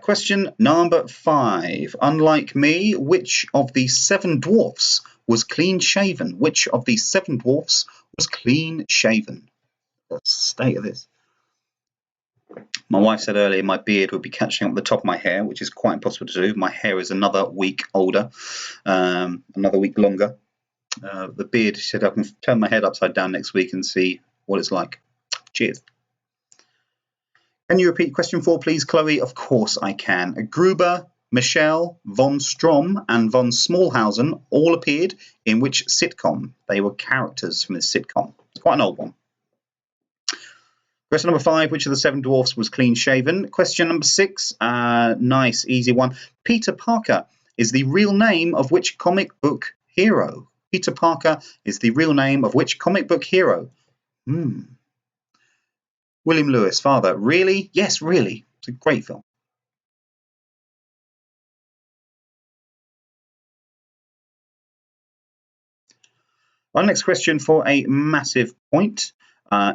A: Question number 5. Unlike me, which of the 7 dwarfs was clean shaven? Which of the 7 dwarfs was clean shaven? The state of this. My wife said earlier my beard would be catching up the top of my hair, which is quite impossible to do. My hair is another week older, another week longer. The beard, she said I can turn my head upside down next week and see what it's like. Cheers. Can you repeat question 4, please, Chloe? Of course I can. Gruber, Michelle, von Strom and von Smallhausen all appeared in which sitcom? They were characters from this sitcom. It's quite an old one. Question number 5, which of the 7 dwarfs was clean shaven? Question number 6, nice, easy one. Peter Parker is the real name of which comic book hero? Peter Parker is the real name of which comic book hero? William Lewis, father. Really? Yes, really. It's a great film. Our next question for a massive point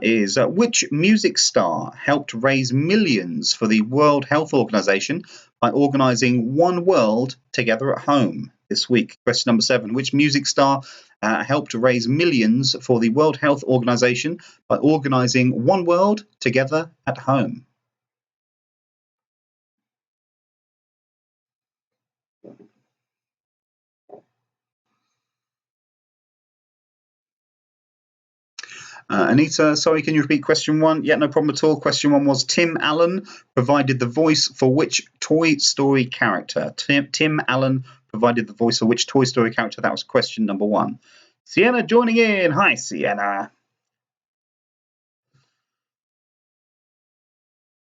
A: is which music star helped raise millions for the World Health Organization by organising One World Together at Home this week? Question number 7. Which music star helped raise millions for the World Health Organization by organising One World Together at Home? Anita, sorry, can you repeat question 1? Yeah, no problem at all. Question 1 was Tim Allen provided the voice for which Toy Story character? Tim Allen provided the voice for which Toy Story character? That was question number 1. Sienna joining in. Hi, Sienna.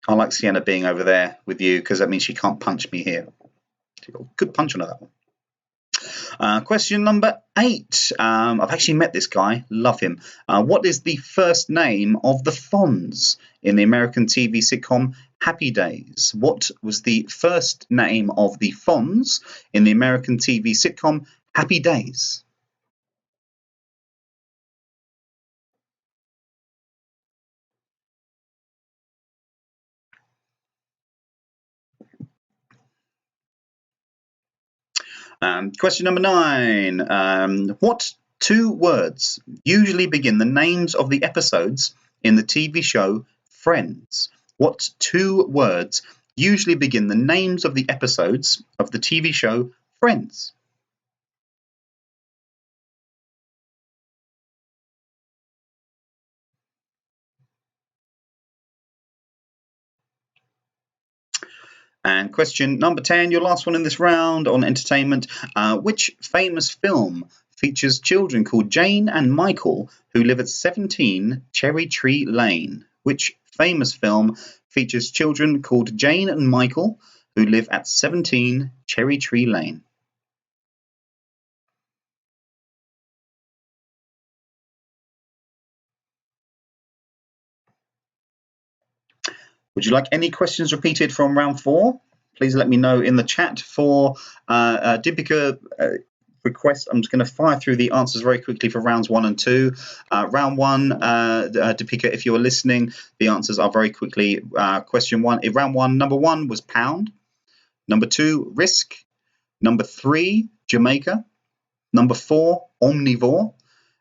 A: I like Sienna being over there with you because that means she can't punch me here. She got a good punch on her, that one. Question number 8. I've actually met this guy. Love him. What is the first name of the Fonz in the American TV sitcom Happy Days? What was the first name of the Fonz in the American TV sitcom Happy Days? Question number 9. What 2 words usually begin the names of the episodes in the TV show Friends? What 2 words usually begin the names of the episodes of the TV show Friends? And question number 10, your last one in this round on entertainment. Which famous film features children called Jane and Michael who live at 17 Cherry Tree Lane? Which famous film features children called Jane and Michael who live at 17 Cherry Tree Lane? Would you like any questions repeated from round 4? Please let me know in the chat. For Deepika request, I'm just going to fire through the answers very quickly for rounds 1 and 2. Round 1, Deepika, if you're listening, the answers are very quickly. Question 1, round 1, number 1 was pound. Number 2, risk. Number 3, Jamaica. Number 4, omnivore.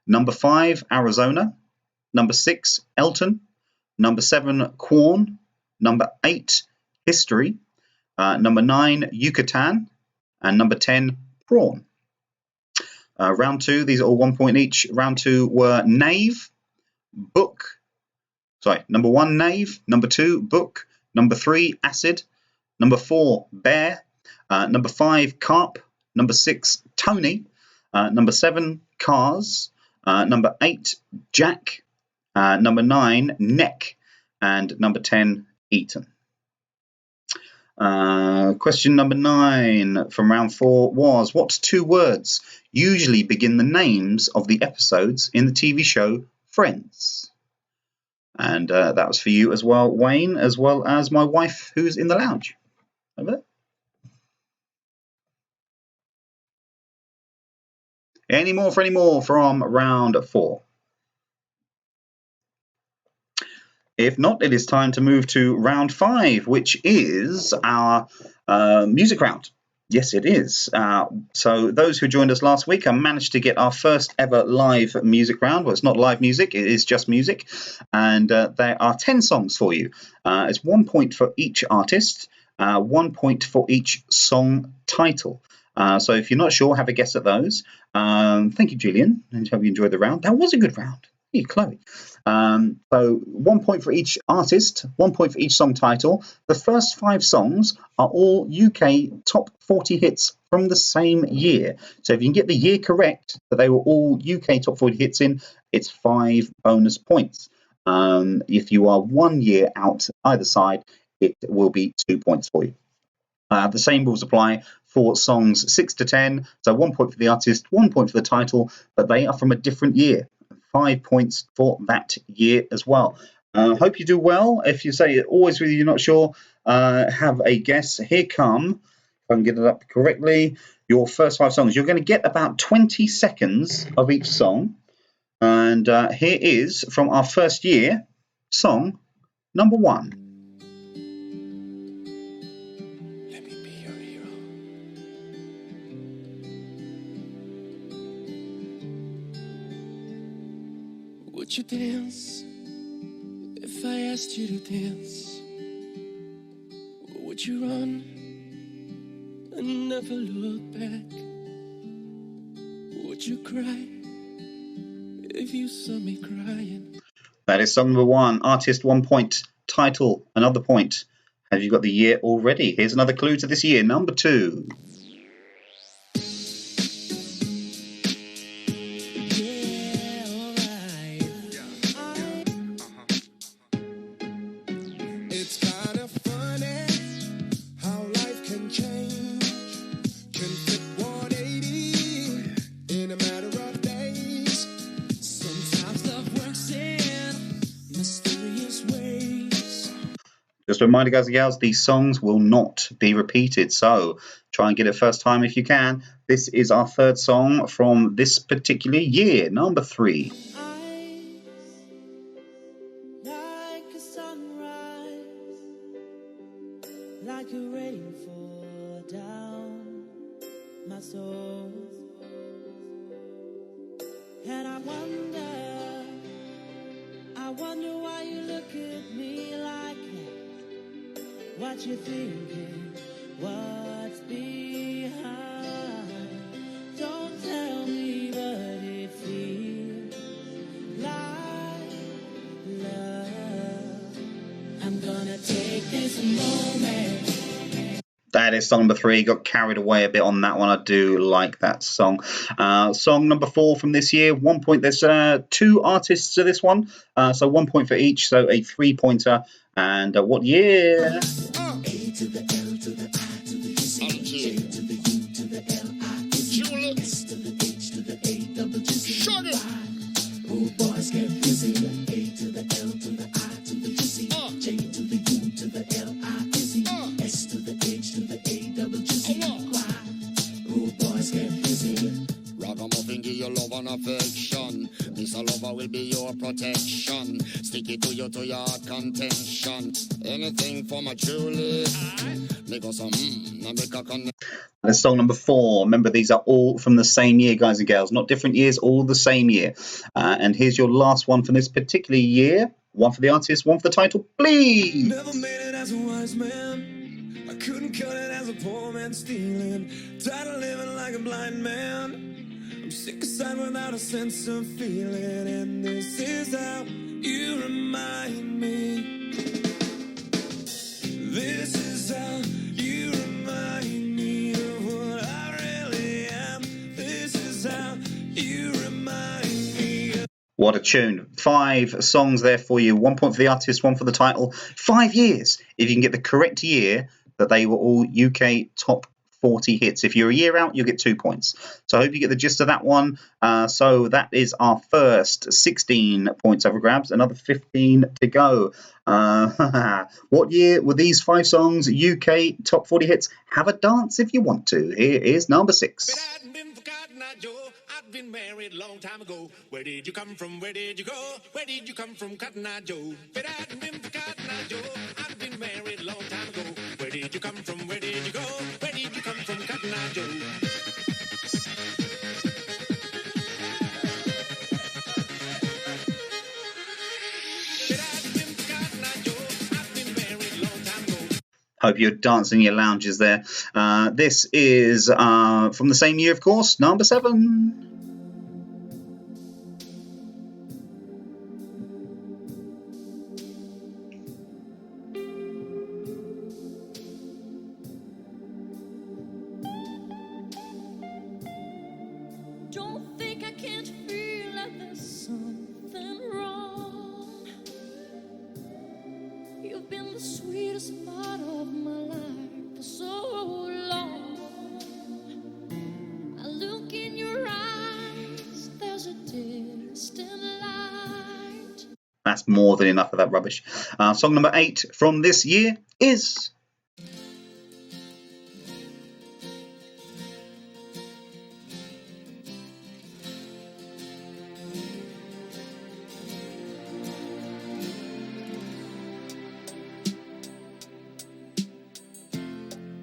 A: Number 5, Arizona. Number 6, Elton. Number 7, Quorn. Number 8, history. Number 9, Yucatan. And number 10, prawn. Round 2, these are all 1 point each. Round 2 were knave, book. Sorry, number 1, knave. Number 2, book. Number 3, acid. Number 4, bear. Number 5, carp. Number 6, Tony. Number 7, cars. Number 8, jack. Number 9, neck. And number 10, eaten. Question number 9 from round 4 was, what 2 words usually begin the names of the episodes in the TV show Friends? And that was for you as well, Wayne, as well as my wife who's in the lounge. Over there. Any more from round 4? If not, it is time to move to round 5, which is our music round. Yes, it is. So those who joined us last week, I managed to get our first ever live music round. Well, it's not live music, it is just music. And there are 10 songs for you. It's 1 point for each artist, 1 point for each song title. So if you're not sure, have a guess at those. Thank you, Gillian, and hope you enjoyed the round. That was a good round. Hey, Chloe. So 1 point for each artist, 1 point for each song title. The first 5 songs are all UK top 40 hits from the same year. So if you can get the year correct, that they were all UK top 40 hits in, it's 5 bonus points. If you are 1 year out either side, it will be 2 points for you. The same rules apply for songs 6 to 10. So 1 point for the artist, 1 point for the title, but they are from a different year. 5 points for that year as well. Hope you do well. If you say always with you, not sure, have a guess. Here come, if I can get it up correctly, your first 5 songs. You're going to get about 20 seconds of each song. And here is, from our first year, song number 1.
B: Would you dance if I asked you to dance? Or would you run and never look back? Would you cry if you saw me crying?
A: That is song number 1. Artist 1 point. Title another point. Have you got the year already? Here's another clue to this year. Number 2. Just a reminder, guys and gals, these songs will not be repeated, so try and get it first time if you can. This is our 3rd song from this particular year, number 3.
B: Like a sunrise, like a rainfall down my soul, and I wonder why you look at me like that. What you thinking? What's behind? Don't tell me, but it feels like love. I'm gonna take this moment.
A: That is song number 3. Got carried away a bit on that one. I do like that song. Song number 4 from this year. 1 point. There's 2 artists to this one, so 1 point for each. So a 3-pointer. And what year?
B: A to the L to the I to the C, J to the U to the L I to S to the H to the A double G C Y. Rude boys get busy. A to the L to the I to the G C, J to the U to the L I S to the H to the A double G C Y. Rude boys get busy. Ragamuffin give your love and affection. This a lover will be your protection. Stick it to you to your contention. Anything for my truly. Make us some make a connection.
A: That's song number 4. Remember, these are all from the same year, guys and girls. Not different years, all the same year. And here's your last one for this particular year. 1 for the artist, 1 for the title, please.
B: Never made it as a wise man. I couldn't cut it as a poor man stealing. Tired of living like a blind man. I'm sick aside without a sense of feeling. And this is how you remind me. This is how you remind me of what I really am. This is how you remind me.
A: What a tune. 5 songs there for you. 1 point for the artist, 1 for the title. 5 years. If you can get the correct year that they were all UK top 40 hits. If you're a year out, you'll get 2 points. So I hope you get the gist of that one. So that is our first 16 points over grabs. Another 15 to go. What year were these 5 songs UK top 40 hits? Have a dance if you want to. Here is number 6.
C: I've been married a long time ago. Where did you come from? Where did you go? Where did you come from, Cotton Eye Joe? But I hadn't been for Cotton Eye Joe. I've been married a long time ago. Where did you come from? Where did you go? Where did you come from, Cotton Eye Joe?
A: Hope you're dancing in your lounges there. This is from the same year, of course, number 7.
D: Don't think I can't feel like there's something wrong. You've been the sweetest part of my life for so long. I look in your eyes, there's a distant light.
A: That's more than enough of that rubbish. Song number 8 from this year is...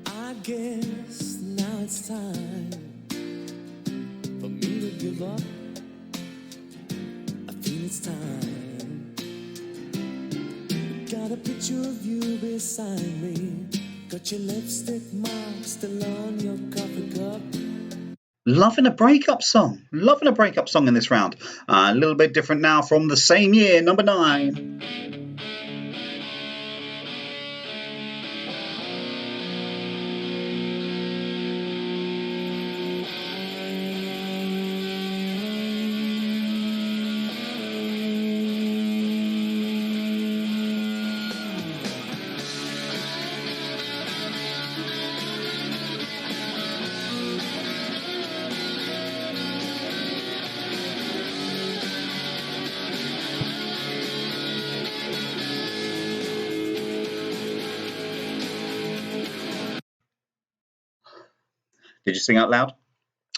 B: I guess now it's time for me to give up. I feel it's time. Got a picture of you beside me. Got your lipstick mark still on your coffee cup.
A: Loving a breakup song. Loving a breakup song in this round. A little bit different now from the same year, number 9. Did you sing out loud?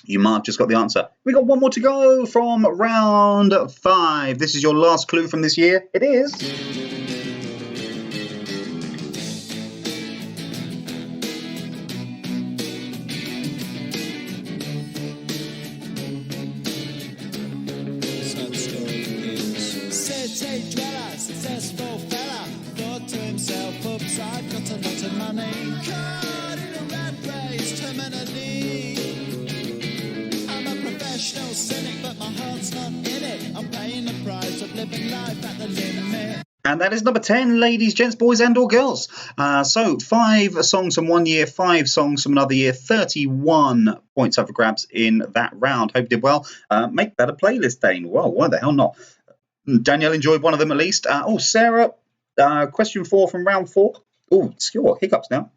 A: You might have just got the answer. We got 1 more to go from round 5. This is your last clue from this year. It is...
B: City dweller, successful fella, thought to himself, oops, I've got a lot of money. Caught in a rat race, terminally. I'm a professional cynic, but my heart's not in it. I'm paying the price of living life at the limit.
A: And that is number 10, ladies, gents, boys, and or girls. So 5 songs from one year, 5 songs from another year, 31 points up for grabs in that round. Hope you did well. Make that a playlist, Dane. Well, why the hell not? Danielle enjoyed one of them at least. Sarah, question 4 from round 4. Oh, sure, hiccups now.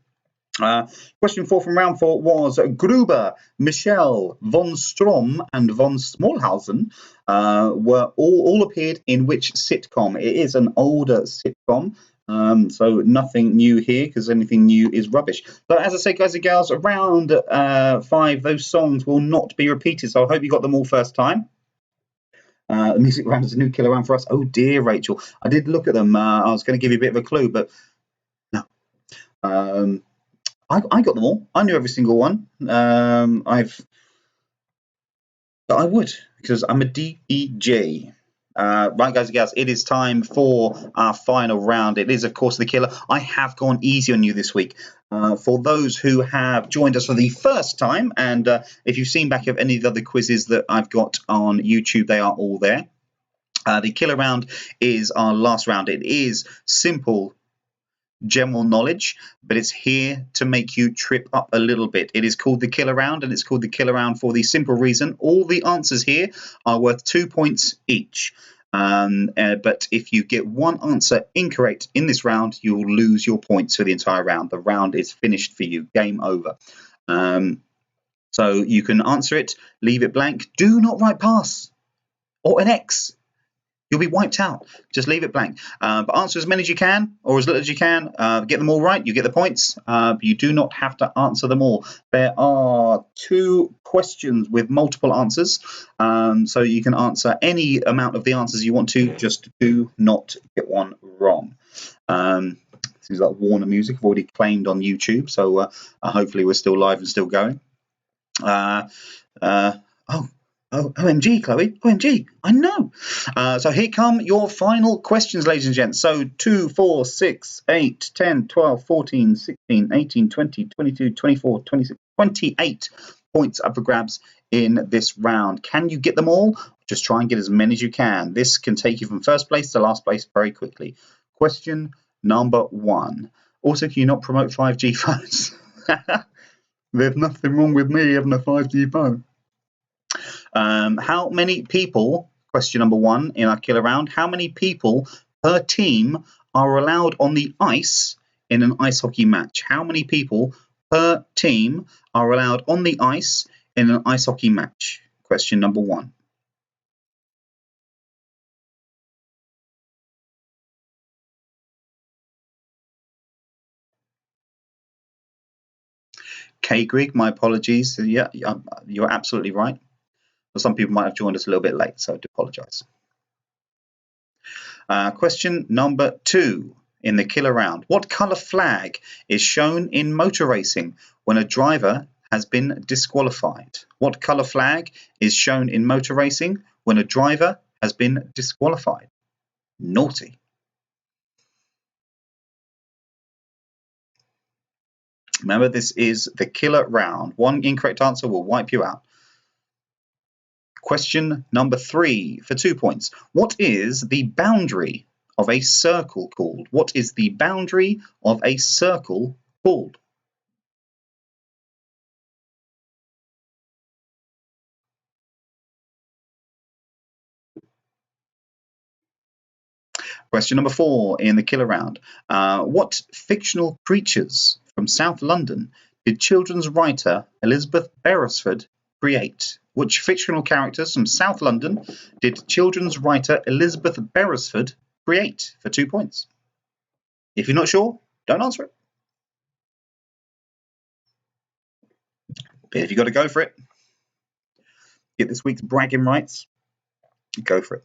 A: Question 4 from round 4 was Gruber, Michelle, von Strom, and von Smallhausen were all appeared in which sitcom? It is an older sitcom, so nothing new here because anything new is rubbish. But as I say, guys and gals, around 5, those songs will not be repeated. So I hope you got them all first time. The music round is a new killer round for us. Oh dear, Rachel. I did look at them. I was going to give you a bit of a clue, but no. I got them all. I knew every single one. But I would because I'm a DEJ. Right, guys and gals, it is time for our final round. It is, of course, the killer. I have gone easy on you this week. For those who have joined us for the first time, and if you've seen back of any of the other quizzes that I've got on YouTube, they are all there. The killer round is our last round. It is simple general knowledge, but it's here to make you trip up a little bit. It is called the killer round, and it's called the killer round for the simple reason all the answers here are worth 2 points each. But if you get one answer incorrect in this round, you will lose your points for the entire round. The round is finished for you. Game over. So you can answer it, leave it blank. Do not write pass or an X. You'll be wiped out. Just leave it blank. But answer as many as you can, or as little as you can. Get them all right, you get the points. But you do not have to answer them all. There are 2 questions with multiple answers. So you can answer any amount of the answers you want to. Just do not get one wrong. This is like Warner Music. I've already claimed on YouTube. So hopefully we're still live and still going. Oh, OMG, Chloe. OMG, I know. So here come your final questions, ladies and gents. So 2, 4, 6, 8, 10, 12, 14, 16, 18, 20, 22, 24, 26, 28 points up for grabs in this round. Can you get them all? Just try and get as many as you can. This can take you from first place to last place very quickly. Question number 1. Also, can you not promote 5G phones? There's nothing wrong with me having a 5G phone. How many people, question number 1 in our killer round, how many people per team are allowed on the ice in an ice hockey match? How many people per team are allowed on the ice in an ice hockey match? Question number 1. Kay Grigg, my apologies. Yeah, you're absolutely right. But some people might have joined us a little bit late, so I do apologise. Question number 2 in the killer round. What colour flag is shown in motor racing when a driver has been disqualified? What colour flag is shown in motor racing when a driver has been disqualified? Naughty. Remember, this is the killer round. One incorrect answer will wipe you out. Question number 3 for 2 points. What is the boundary of a circle called? What is the boundary of a circle called? Question number 4 in the killer round. What fictional creatures from South London did children's writer Elizabeth Beresford create? Which fictional characters from South London did children's writer Elizabeth Beresford create? For 2 points. If you're not sure, don't answer it. But if you've got to go for it, get this week's bragging rights, go for it.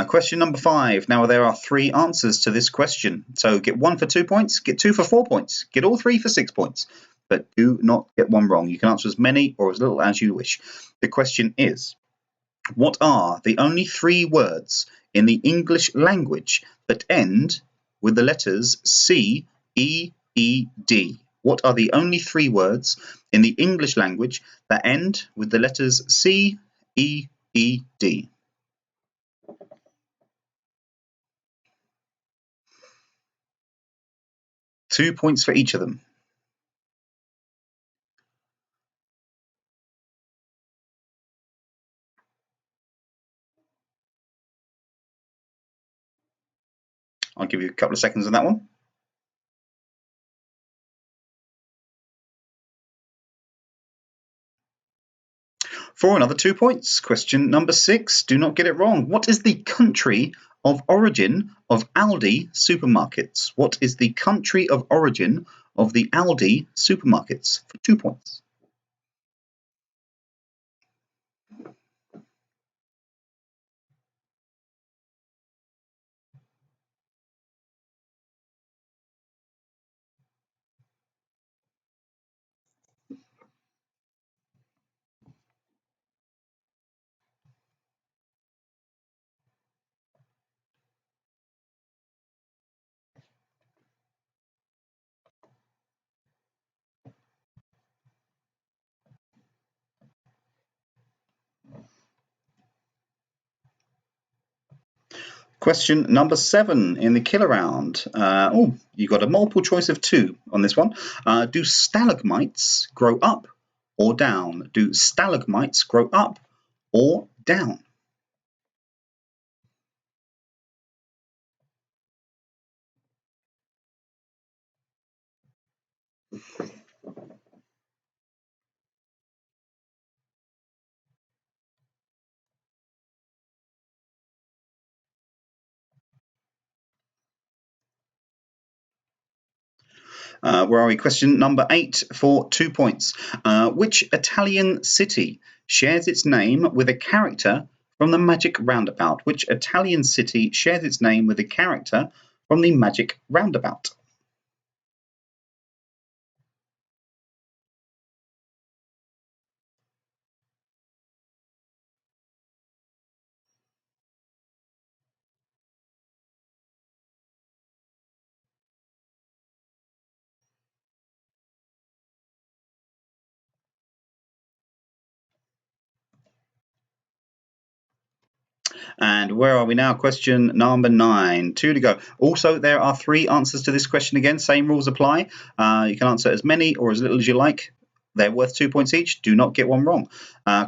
A: Question number 5. Now, there are 3 answers to this question. So get 1 for 2 points, get 2 for 4 points, get all 3 for 6 points. But do not get one wrong. You can answer as many or as little as you wish. The question is, what are the only 3 words in the English language that end with the letters C, E, E, D? What are the only 3 words in the English language that end with the letters C, E, E-D. Two points for each of them. I'll give you a couple of seconds on that one. For another 2 points, question number 6. Do not get it wrong. What is the country of origin of Aldi supermarkets? What is the country of origin of the Aldi supermarkets? For 2 points. Question number 7 in the killer round. You got a multiple choice of 2 on this one. Do stalagmites grow up or down? Do stalagmites grow up or down? Where are we? Question number 8 for 2 points. Which Italian city shares its name with a character from the Magic Roundabout? Which Italian city shares its name with a character from the Magic Roundabout? And where are we now? Question number 9. 2 to go. Also, there are 3 answers to this question again. Same rules apply. You can answer as many or as little as you like. They're worth 2 points each. Do not get one wrong.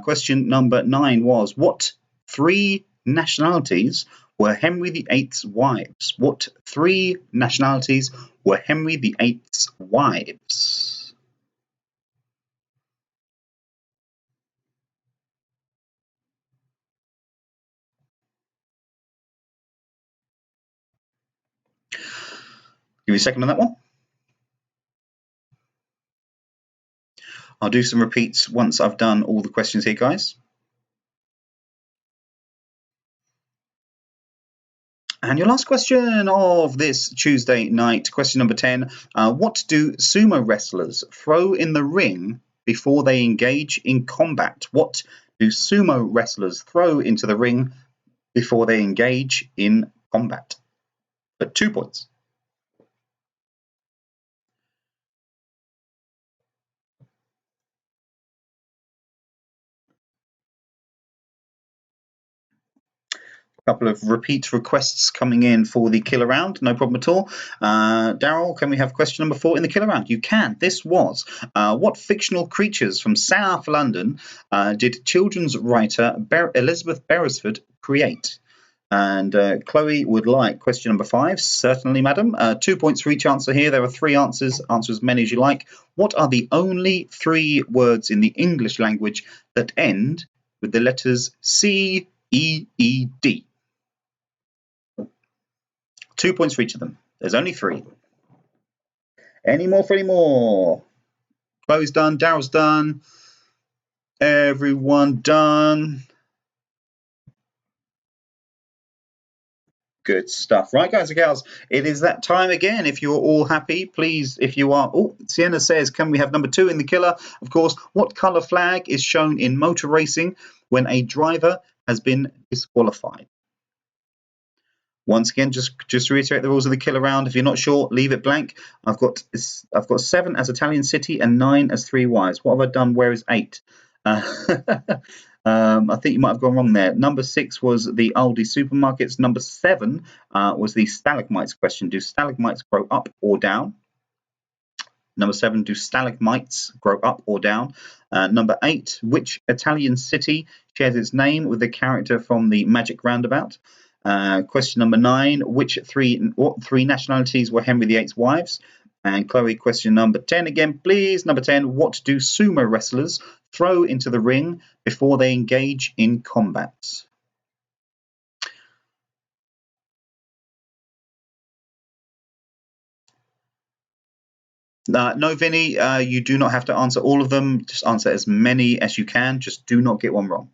A: Question number 9 was, what 3 nationalities were Henry VIII's wives? What 3 nationalities were Henry VIII's wives? Give you a second on that one. I'll do some repeats once I've done all the questions here, guys. And your last question of this Tuesday night, question number 10. What do sumo wrestlers throw in the ring before they engage in combat? What do sumo wrestlers throw into the ring before they engage in combat? For 2 points. Couple of repeat requests coming in for the killer round. No problem at all. Daryl, can we have question number 4 in the killer round? You can. This was, what fictional creatures from South London did children's writer Elizabeth Beresford create? And Chloe would like question number 5. Certainly, madam. 2 points for each answer here. There are 3 answers. Answer as many as you like. What are the only 3 words in the English language that end with the letters C, E, E, D? 2 points for each of them. There's only 3. Any more for any more? Chloe's done. Daryl's done. Everyone done. Good stuff. Right, guys and gals, it is that time again. If you're all happy, please, if you are... Oh, Sienna says, can we have number 2 in the killer? Of course. What colour flag is shown in motor racing when a driver has been disqualified? Once again, just to reiterate the rules of the killer round. If you're not sure, leave it blank. I've got 7 as Italian city and 9 as 3 Ys. What have I done? Where is 8? I think you might have gone wrong there. Number 6 was the Aldi supermarkets. Number 7 was the stalagmites question. Do stalagmites grow up or down? Number 7, do stalagmites grow up or down? Number 8, which Italian city shares its name with the character from the Magic Roundabout? Question number 9, what three nationalities were Henry VIII's wives? And Chloe, question number 10 again, please. Number 10, what do sumo wrestlers throw into the ring before they engage in combat? No, Vinny, you do not have to answer all of them. Just answer as many as you can. Just do not get one wrong.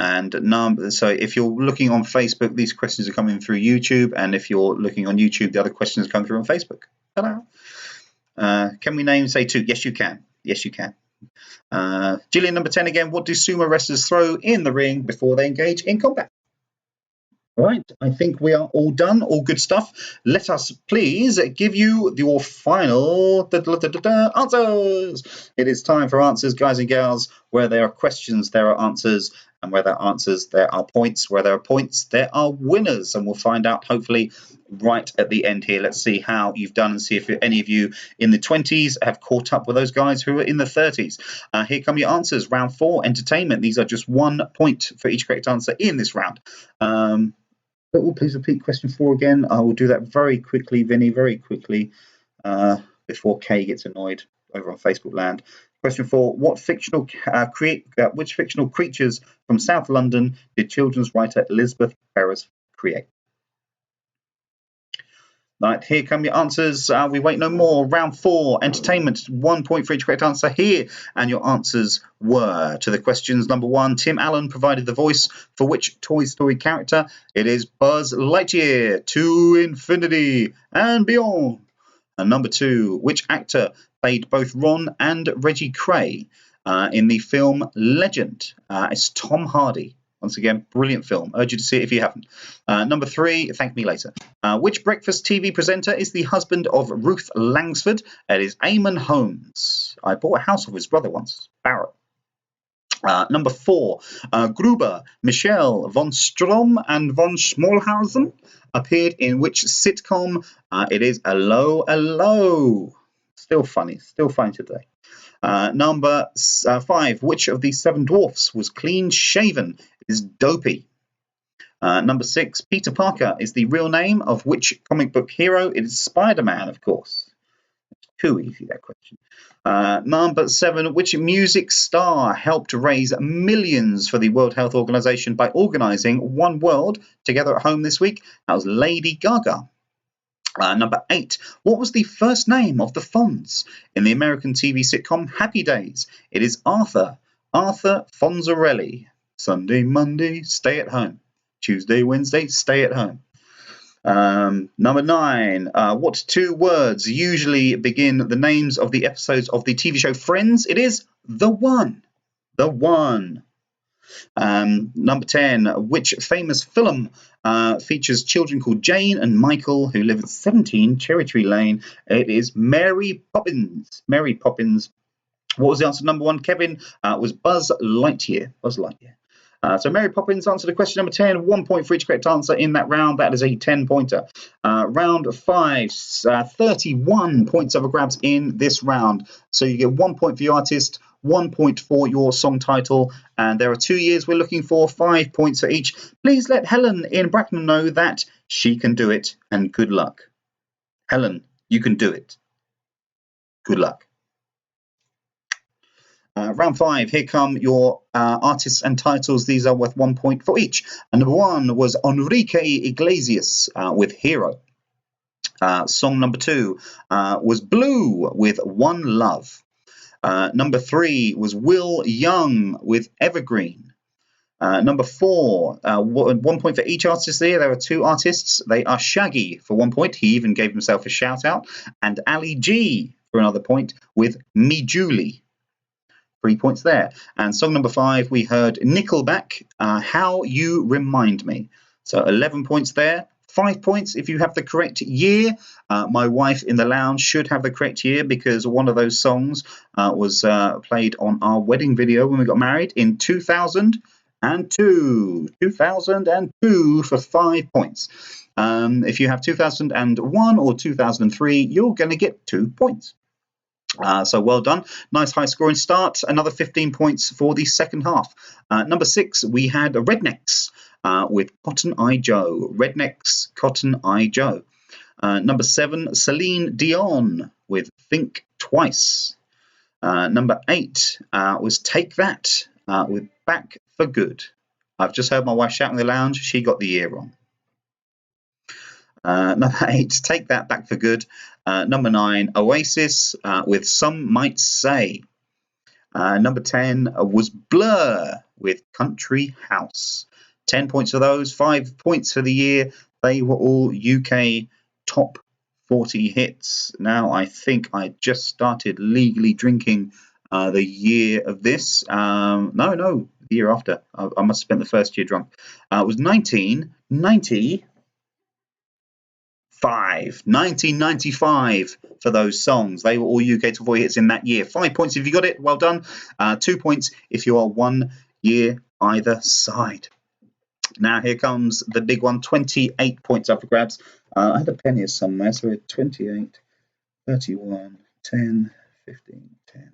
A: And so if you're looking on Facebook, these questions are coming through YouTube. And if you're looking on YouTube, the other questions come through on Facebook. Hello. Can we name, say, 2? Yes, you can. Yes, you can. Gillian, number 10 again. What do sumo wrestlers throw in the ring before they engage in combat? Right, I think we are all done, all good stuff. Let us please give you your final answers. It is time for answers, guys and gals. Where there are questions, there are answers. And where there are answers, there are points. Where there are points, there are winners. And we'll find out, hopefully, right at the end here. Let's see how you've done and see if any of you in the 20s have caught up with those guys who are in the 30s. Here come your answers. Round 4, entertainment. These are just 1 point for each correct answer in this round. Please repeat question 4 again. I will do that very quickly, Vinny, very quickly, before Kay gets annoyed over on Facebook land. Question 4: which fictional creatures from South London did children's writer Elizabeth Ferrers create? Right, here come your answers. We wait no more. Round 4, entertainment. 1 point for each correct answer here. And your answers were to the questions. Number 1, Tim Allen provided the voice for which Toy Story character? It is Buzz Lightyear. To infinity and beyond. And number 2, which actor played both Ron and Reggie Cray in the film Legend? It's Tom Hardy. Once again, brilliant film. Urge you to see it if you haven't. Number 3, thank me later. Which breakfast TV presenter is the husband of Ruth Langsford? It is Eamon Holmes. I bought a house with his brother once, Barrett. Number 4, Gruber, Michelle, von Strom, and von Schmolhausen appeared in which sitcom? It is Hello, Hello. Still funny today. Number 5, which of these 7 dwarfs was clean shaven? It is Dopey. Number 6, Peter Parker is the real name of which comic book hero? It is Spider-Man, of course. It's too easy, that question. Number 7, which music star helped raise millions for the World Health Organization by organizing One World Together at Home this week? That was Lady Gaga. Number 8, what was the first name of the Fonz in the American TV sitcom Happy Days? It is Arthur Fonzarelli. Sunday, Monday, stay at home. Tuesday, Wednesday, stay at home. Number 9, what 2 words usually begin the names of the episodes of the TV show Friends? It is The One. The One. Number 10, which famous film features children called Jane and Michael who live at 17 Cherry Tree Lane? It is Mary Poppins. Mary Poppins. What was the answer to number 1, Kevin? It was Buzz Lightyear. Buzz Lightyear. So Mary Poppins answered to question number 10, 1 point for each correct answer in that round. That is a 10-pointer. Round 5, 31 points up for grabs in this round. So you get 1 point for your artist, 1 point for your song title, and there are 2 years we're looking for, 5 points for each. Please let Helen in Bracknell know that she can do it, and good luck. Helen, you can do it. Good luck. Round 5, here come your artists and titles. These are worth 1 point for each. And number 1 was Enrique Iglesias with Hero. Song number 2 was Blue with One Love. Number 3 was Will Young with Evergreen. Number 4, 1 point for each artist there. There are 2 artists. They are Shaggy for 1 point. He even gave himself a shout out. And Ali G for another point with Me Julie. 3 points there. And song number 5, we heard Nickelback, How You Remind Me. So 11 points there, 5 points if you have the correct year. My wife in the lounge should have the correct year because one of those songs was played on our wedding video when we got married in 2002. 2002 for 5 points. If you have 2001 or 2003, you're going to get 2 points. So well done. Nice high scoring start. Another 15 points for the second half. Number 6, we had Rednecks with Cotton Eye Joe. Rednecks, Cotton Eye Joe. Number 7, Celine Dion with Think Twice. Number 8 was Take That with Back for Good. I've just heard my wife shout in the lounge. She got the year wrong. Number 8, Take That, Back for Good. Number 9, Oasis with Some Might Say. Number 10 was Blur with Country House. 10 points for those, 5 points for the year. They were all UK top 40 hits. Now, I think I just started legally drinking the year of this. No, the year after. I must have spent the first year drunk. It was 1995 for those songs. They were all UK top 40 hits in that year. 5 points if you got it. Well done. 2 points if you are 1 year either side. Now here comes the big one. 28 points up for grabs. I had a pen here somewhere. So we're 28, 31, 10, 15, 10,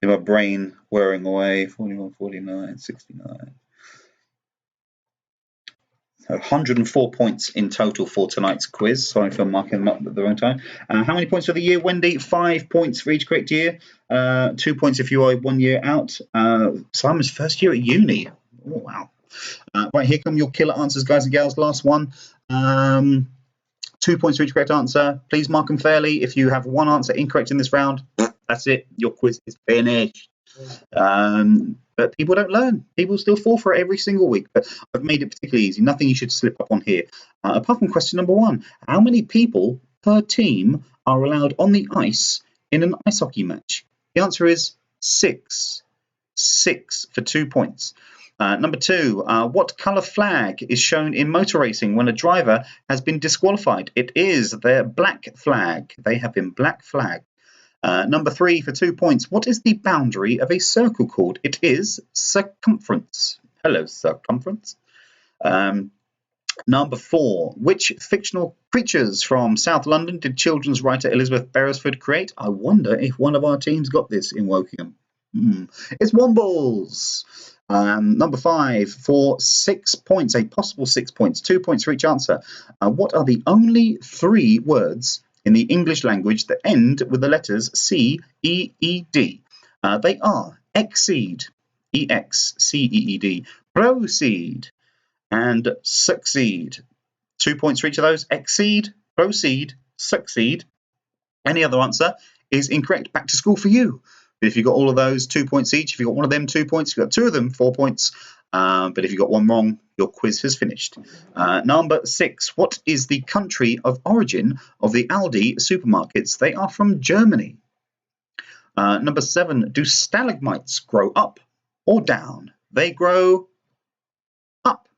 A: 10. My brain whirring away. 41, 49, 69. 104 points in total for tonight's quiz. Sorry for marking them up at the wrong time. How many points for the year, Wendy? 5 points for each correct year. 2 points if you are 1 year out. Simon's first year at uni. Oh, wow. Right, here come your killer answers, guys and gals. Last one. 2 points for each correct answer. Please mark them fairly. If you have one answer incorrect in this round, that's it. Your quiz is finished. But people don't learn. People still fall for it every single week. But I've made it particularly easy. Nothing you should slip up on here. Apart from question number 1. How many people per team are allowed on the ice in an ice hockey match? The answer is 6. 6 for 2 points. Number 2. What colour flag is shown in motor racing when a driver has been disqualified? It is their black flag. They have been black flagged. Number 3 for 2 points. What is the boundary of a circle called? It is circumference. Hello, circumference. Number 4. Which fictional creatures from South London did children's writer Elizabeth Beresford create? I wonder if one of our teams got this in Wokingham. It's Wombles. Number 5 for 6 points. A possible 6 points. 2 points for each answer. What are the only 3 words in the English language that end with the letters C, E, E, D? They are exceed, E-X-C-E-E-D, proceed, and succeed. 2 points for each of those. Exceed, proceed, succeed. Any other answer is incorrect. Back to school for you. If you got all of those, 2 points each. If you got one of them, 2 points. If you got 2 of them, 4 points. But if you got one wrong, your quiz has finished. Number 6. What is the country of origin of the Aldi supermarkets? They are from Germany. Number 7. Do stalagmites grow up or down? They grow up.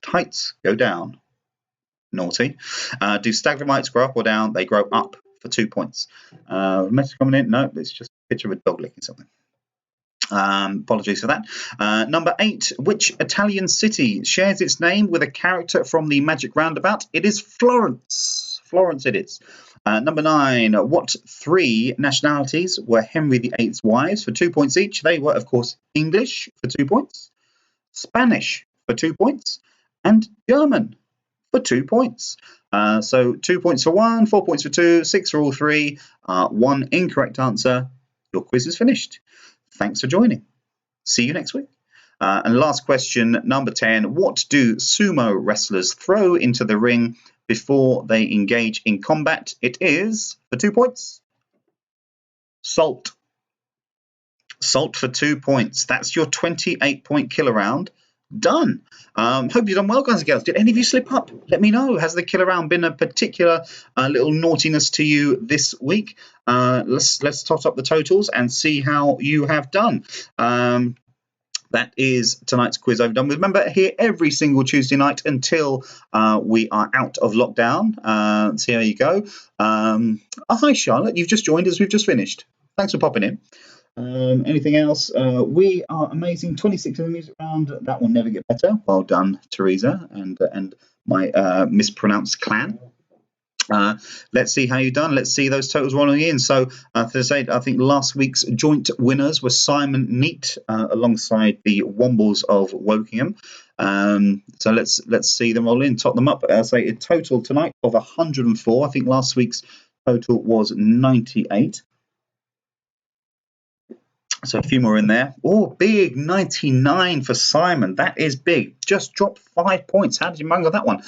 A: Tights go down. Naughty. Do stalagmites grow up or down? They grow up for 2 points. Message coming in? No, it's just a picture of a dog licking something. Apologies for that. Number 8. Which Italian city shares its name with a character from the Magic Roundabout? It is Florence. Florence it is. Number 9. What 3 nationalities were Henry VIII's wives for 2 points each? They were, of course, English for 2 points, Spanish for 2 points, and German for 2 points. So 2 points for 1, 4 points for 2, 6 for all 3. 1 incorrect answer. Your quiz is finished. Thanks for joining. See you next week. And last question, number 10. What do sumo wrestlers throw into the ring before they engage in combat? It is, for 2 points, salt. Salt for 2 points. That's your 28-point killer round. Done. Hope you've done well, guys and girls. Did any of you slip up? Let me know. Has the killer round been a particular little naughtiness to you this week? Let's tot up the totals and see how you have done. that is tonight's quiz overdone. Remember, here every single Tuesday night until we are out of lockdown. So there you go. Hi, Charlotte. You've just joined us. We've just finished. Thanks for popping in. Anything else? We are amazing. 26 in the music round. That will never get better. Well done, Teresa and my mispronounced clan. Let's see how you've done. Let's see those totals rolling in. So, to say, I think last week's joint winners were Simon Neat alongside the Wombles of Wokingham. So let's see them roll in, top them up. I say a total tonight of 104. I think last week's total was 98. So a few more in there. Oh, big 99 for Simon. That is big. Just dropped 5 points. How did you mangle that one?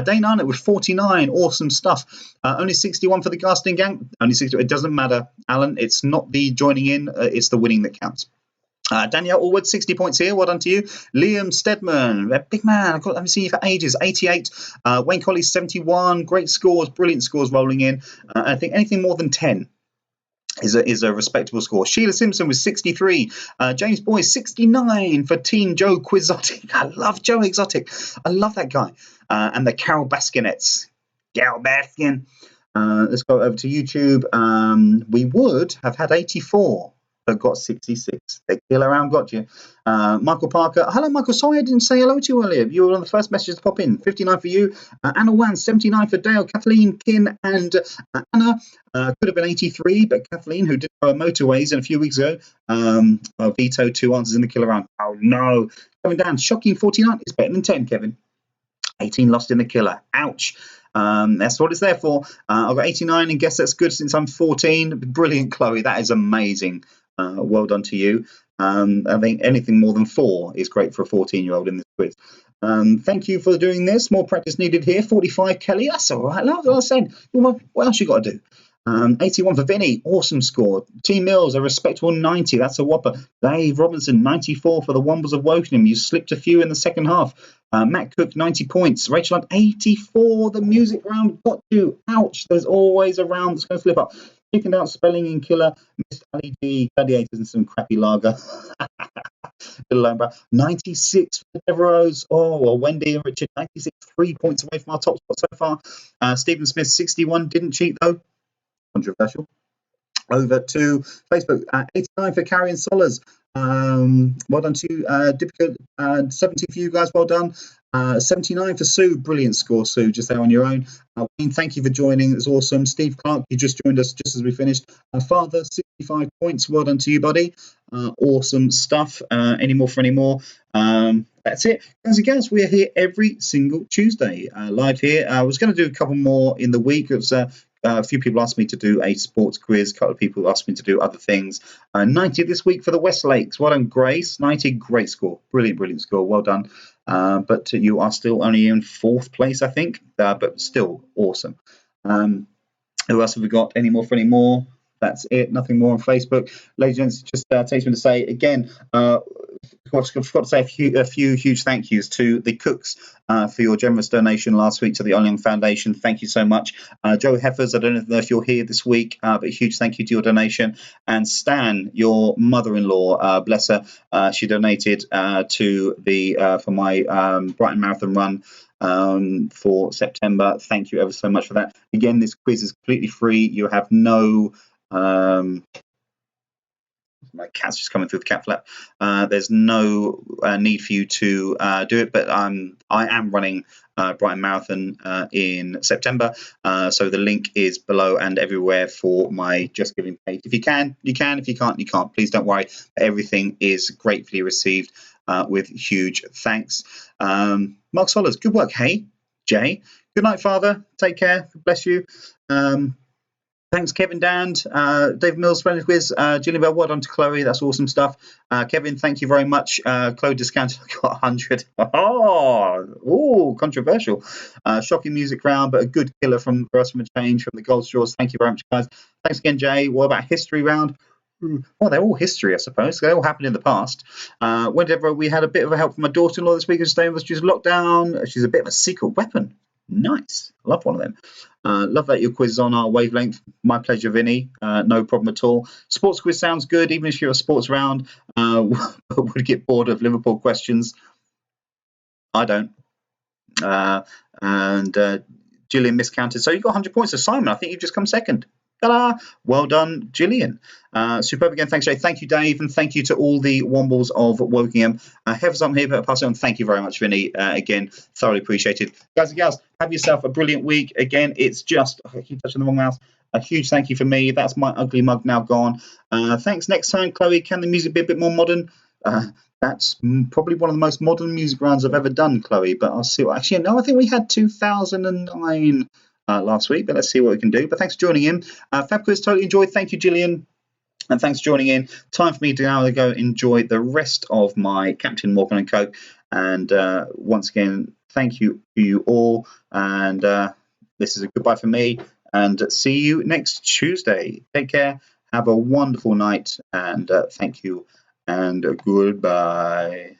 A: Dane Arnott with 49. Awesome stuff. Only 61 for the Garston Gang. Only 60. It doesn't matter, Alan. It's not the joining in. It's the winning that counts. Danielle Allwood, 60 points here. Well done to you. Liam Stedman, a big man. I haven't seen you for ages. 88. Wayne Colley, 71. Great scores. Brilliant scores rolling in. I think anything more than 10 is a respectable score. Sheila Simpson was 63. James Boyce, 69 for Team Joe Quixotic. I love Joe Exotic. I love that guy. And the Carol Baskinettes. Carol Baskin. Let's go over to YouTube. We would have had 84. But got 66. The killer round got you. Michael Parker. Hello, Michael. Sorry I didn't say hello to you earlier. You were one of the first messages to pop in. 59 for you. Anna Wan, 79 for Dale. Kathleen, Kin, and Anna. Could have been 83, but Kathleen, who did go motorways in a few weeks ago, vetoed 2 answers in the killer round. Oh, no. Coming down. Shocking 49. It's better than 10, Kevin. 18 lost in the killer. Ouch. That's what it's there for. I've got 89 and guess that's good since I'm 14. Brilliant, Chloe. That is amazing. Well done to you. I think anything more than 4 is great for a 14-year-old in this quiz. Thank you for doing this. More practice needed here. 45, Kelly. That's all right. Like I said, what else you got to do? 81 for Vinny. Awesome score. T Mills, a respectable 90. That's a whopper. Dave Robinson, 94 for the Wombles of Wokingham. You slipped a few in the second half. Matt Cook, 90 points. Rachel Hunt, 84. The music round got you. Ouch. There's always a round that's going to slip up. Chicken out spelling in killer. Missed Ali G, Gladiators, and some crappy lager. Little Lone Brown. 96 for the Devereaux. Oh, well, Wendy and Richard, 96, 3 points away from our top spot so far. Stephen Smith, 61. Didn't cheat, though. Controversial. Over to Facebook. 89 for Carrie and Solers. Well done to you. Dipika, 70 for you guys. Well done. 79 for Sue. Brilliant score, Sue, just there on your own. Wayne, thank you for joining. It's awesome. Steve Clark, you just joined us just as we finished. Father, 65 points. Well done to you, buddy. Awesome stuff. Any more for any more? That's it. Guys and girls, we are here every single Tuesday live here. I was going to do a couple more in the week. It was a few people asked me to do a sports quiz. A couple of people asked me to do other things. 90 this week for the Westlakes. Well done, Grace. 90, great score. Brilliant score. Well done. But you are still only in 4th place, I think. But still awesome. Who else have we got? Any more for any more? That's it. Nothing more on Facebook. Ladies and gents, just takes me to say again, I forgot to say a few huge thank yous to the cooks for your generous donation last week to the Young Foundation. Thank you so much. Joe Heffers, I don't know if you're here this week, but a huge thank you to your donation. And Stan, your mother-in-law, bless her, she donated to the for my Brighton Marathon run for September. Thank you ever so much for that. Again, this quiz is completely free. You have no my cat's just coming through the cat flap. There's no need for you to do it, but I am running Brighton Marathon in September, so the link is below and everywhere for my Just Giving page. If you can, you can. If you can't, you can't. Please don't worry. Everything is gratefully received with huge thanks. Mark Solers, good work. Hey, Jay. Good night, Father. Take care. Bless you. Thanks, Kevin Dand, Dave Mills, splendid quiz. Gillian Bell, well done to Chloe. That's awesome stuff. Kevin, thank you very much. Chloe discounted, got 100. Oh, controversial. Shocking music round, but a good killer from Burst from a Change from the Gold Straws. Thank you very much, guys. Thanks again, Jay. What about history round? Well, they're all history, I suppose. They all happened in the past. Whenever we had a bit of a help from my daughter-in-law this week, who's staying with us due to lockdown. She's a bit of a secret weapon. Nice. I love one of them. Love that your quiz is on our wavelength. My pleasure, Vinny. No problem at all. Sports quiz sounds good, even if you're a sports round. Would get bored of Liverpool questions. I don't. And Gillian miscounted. So you got 100 points. So Simon, I think you've just come second. Ta-da! Well done, Gillian. Superb again. Thanks, Jay. Thank you, Dave. And thank you to all the Wombles of Wokingham. Heads up here, but pass it on. Thank you very much, Vinny. Again, thoroughly appreciated. Guys and gals, have yourself a brilliant week. Again, it's just, I keep touching the wrong mouse. A huge thank you for me. That's my ugly mug now gone. Thanks. Next time, Chloe, can the music be a bit more modern? That's probably one of the most modern music rounds I've ever done, Chloe. But I'll see. Actually, no, I think we had 2009 last week, but let's see what we can do. But thanks for joining in. Fab Quiz, totally enjoyed. Thank you, Gillian. And thanks for joining in. Time for me to now go enjoy the rest of my Captain Morgan and Coke. And once again, thank you to you all. And this is a goodbye from me. And see you next Tuesday. Take care. Have a wonderful night. And thank you. And goodbye.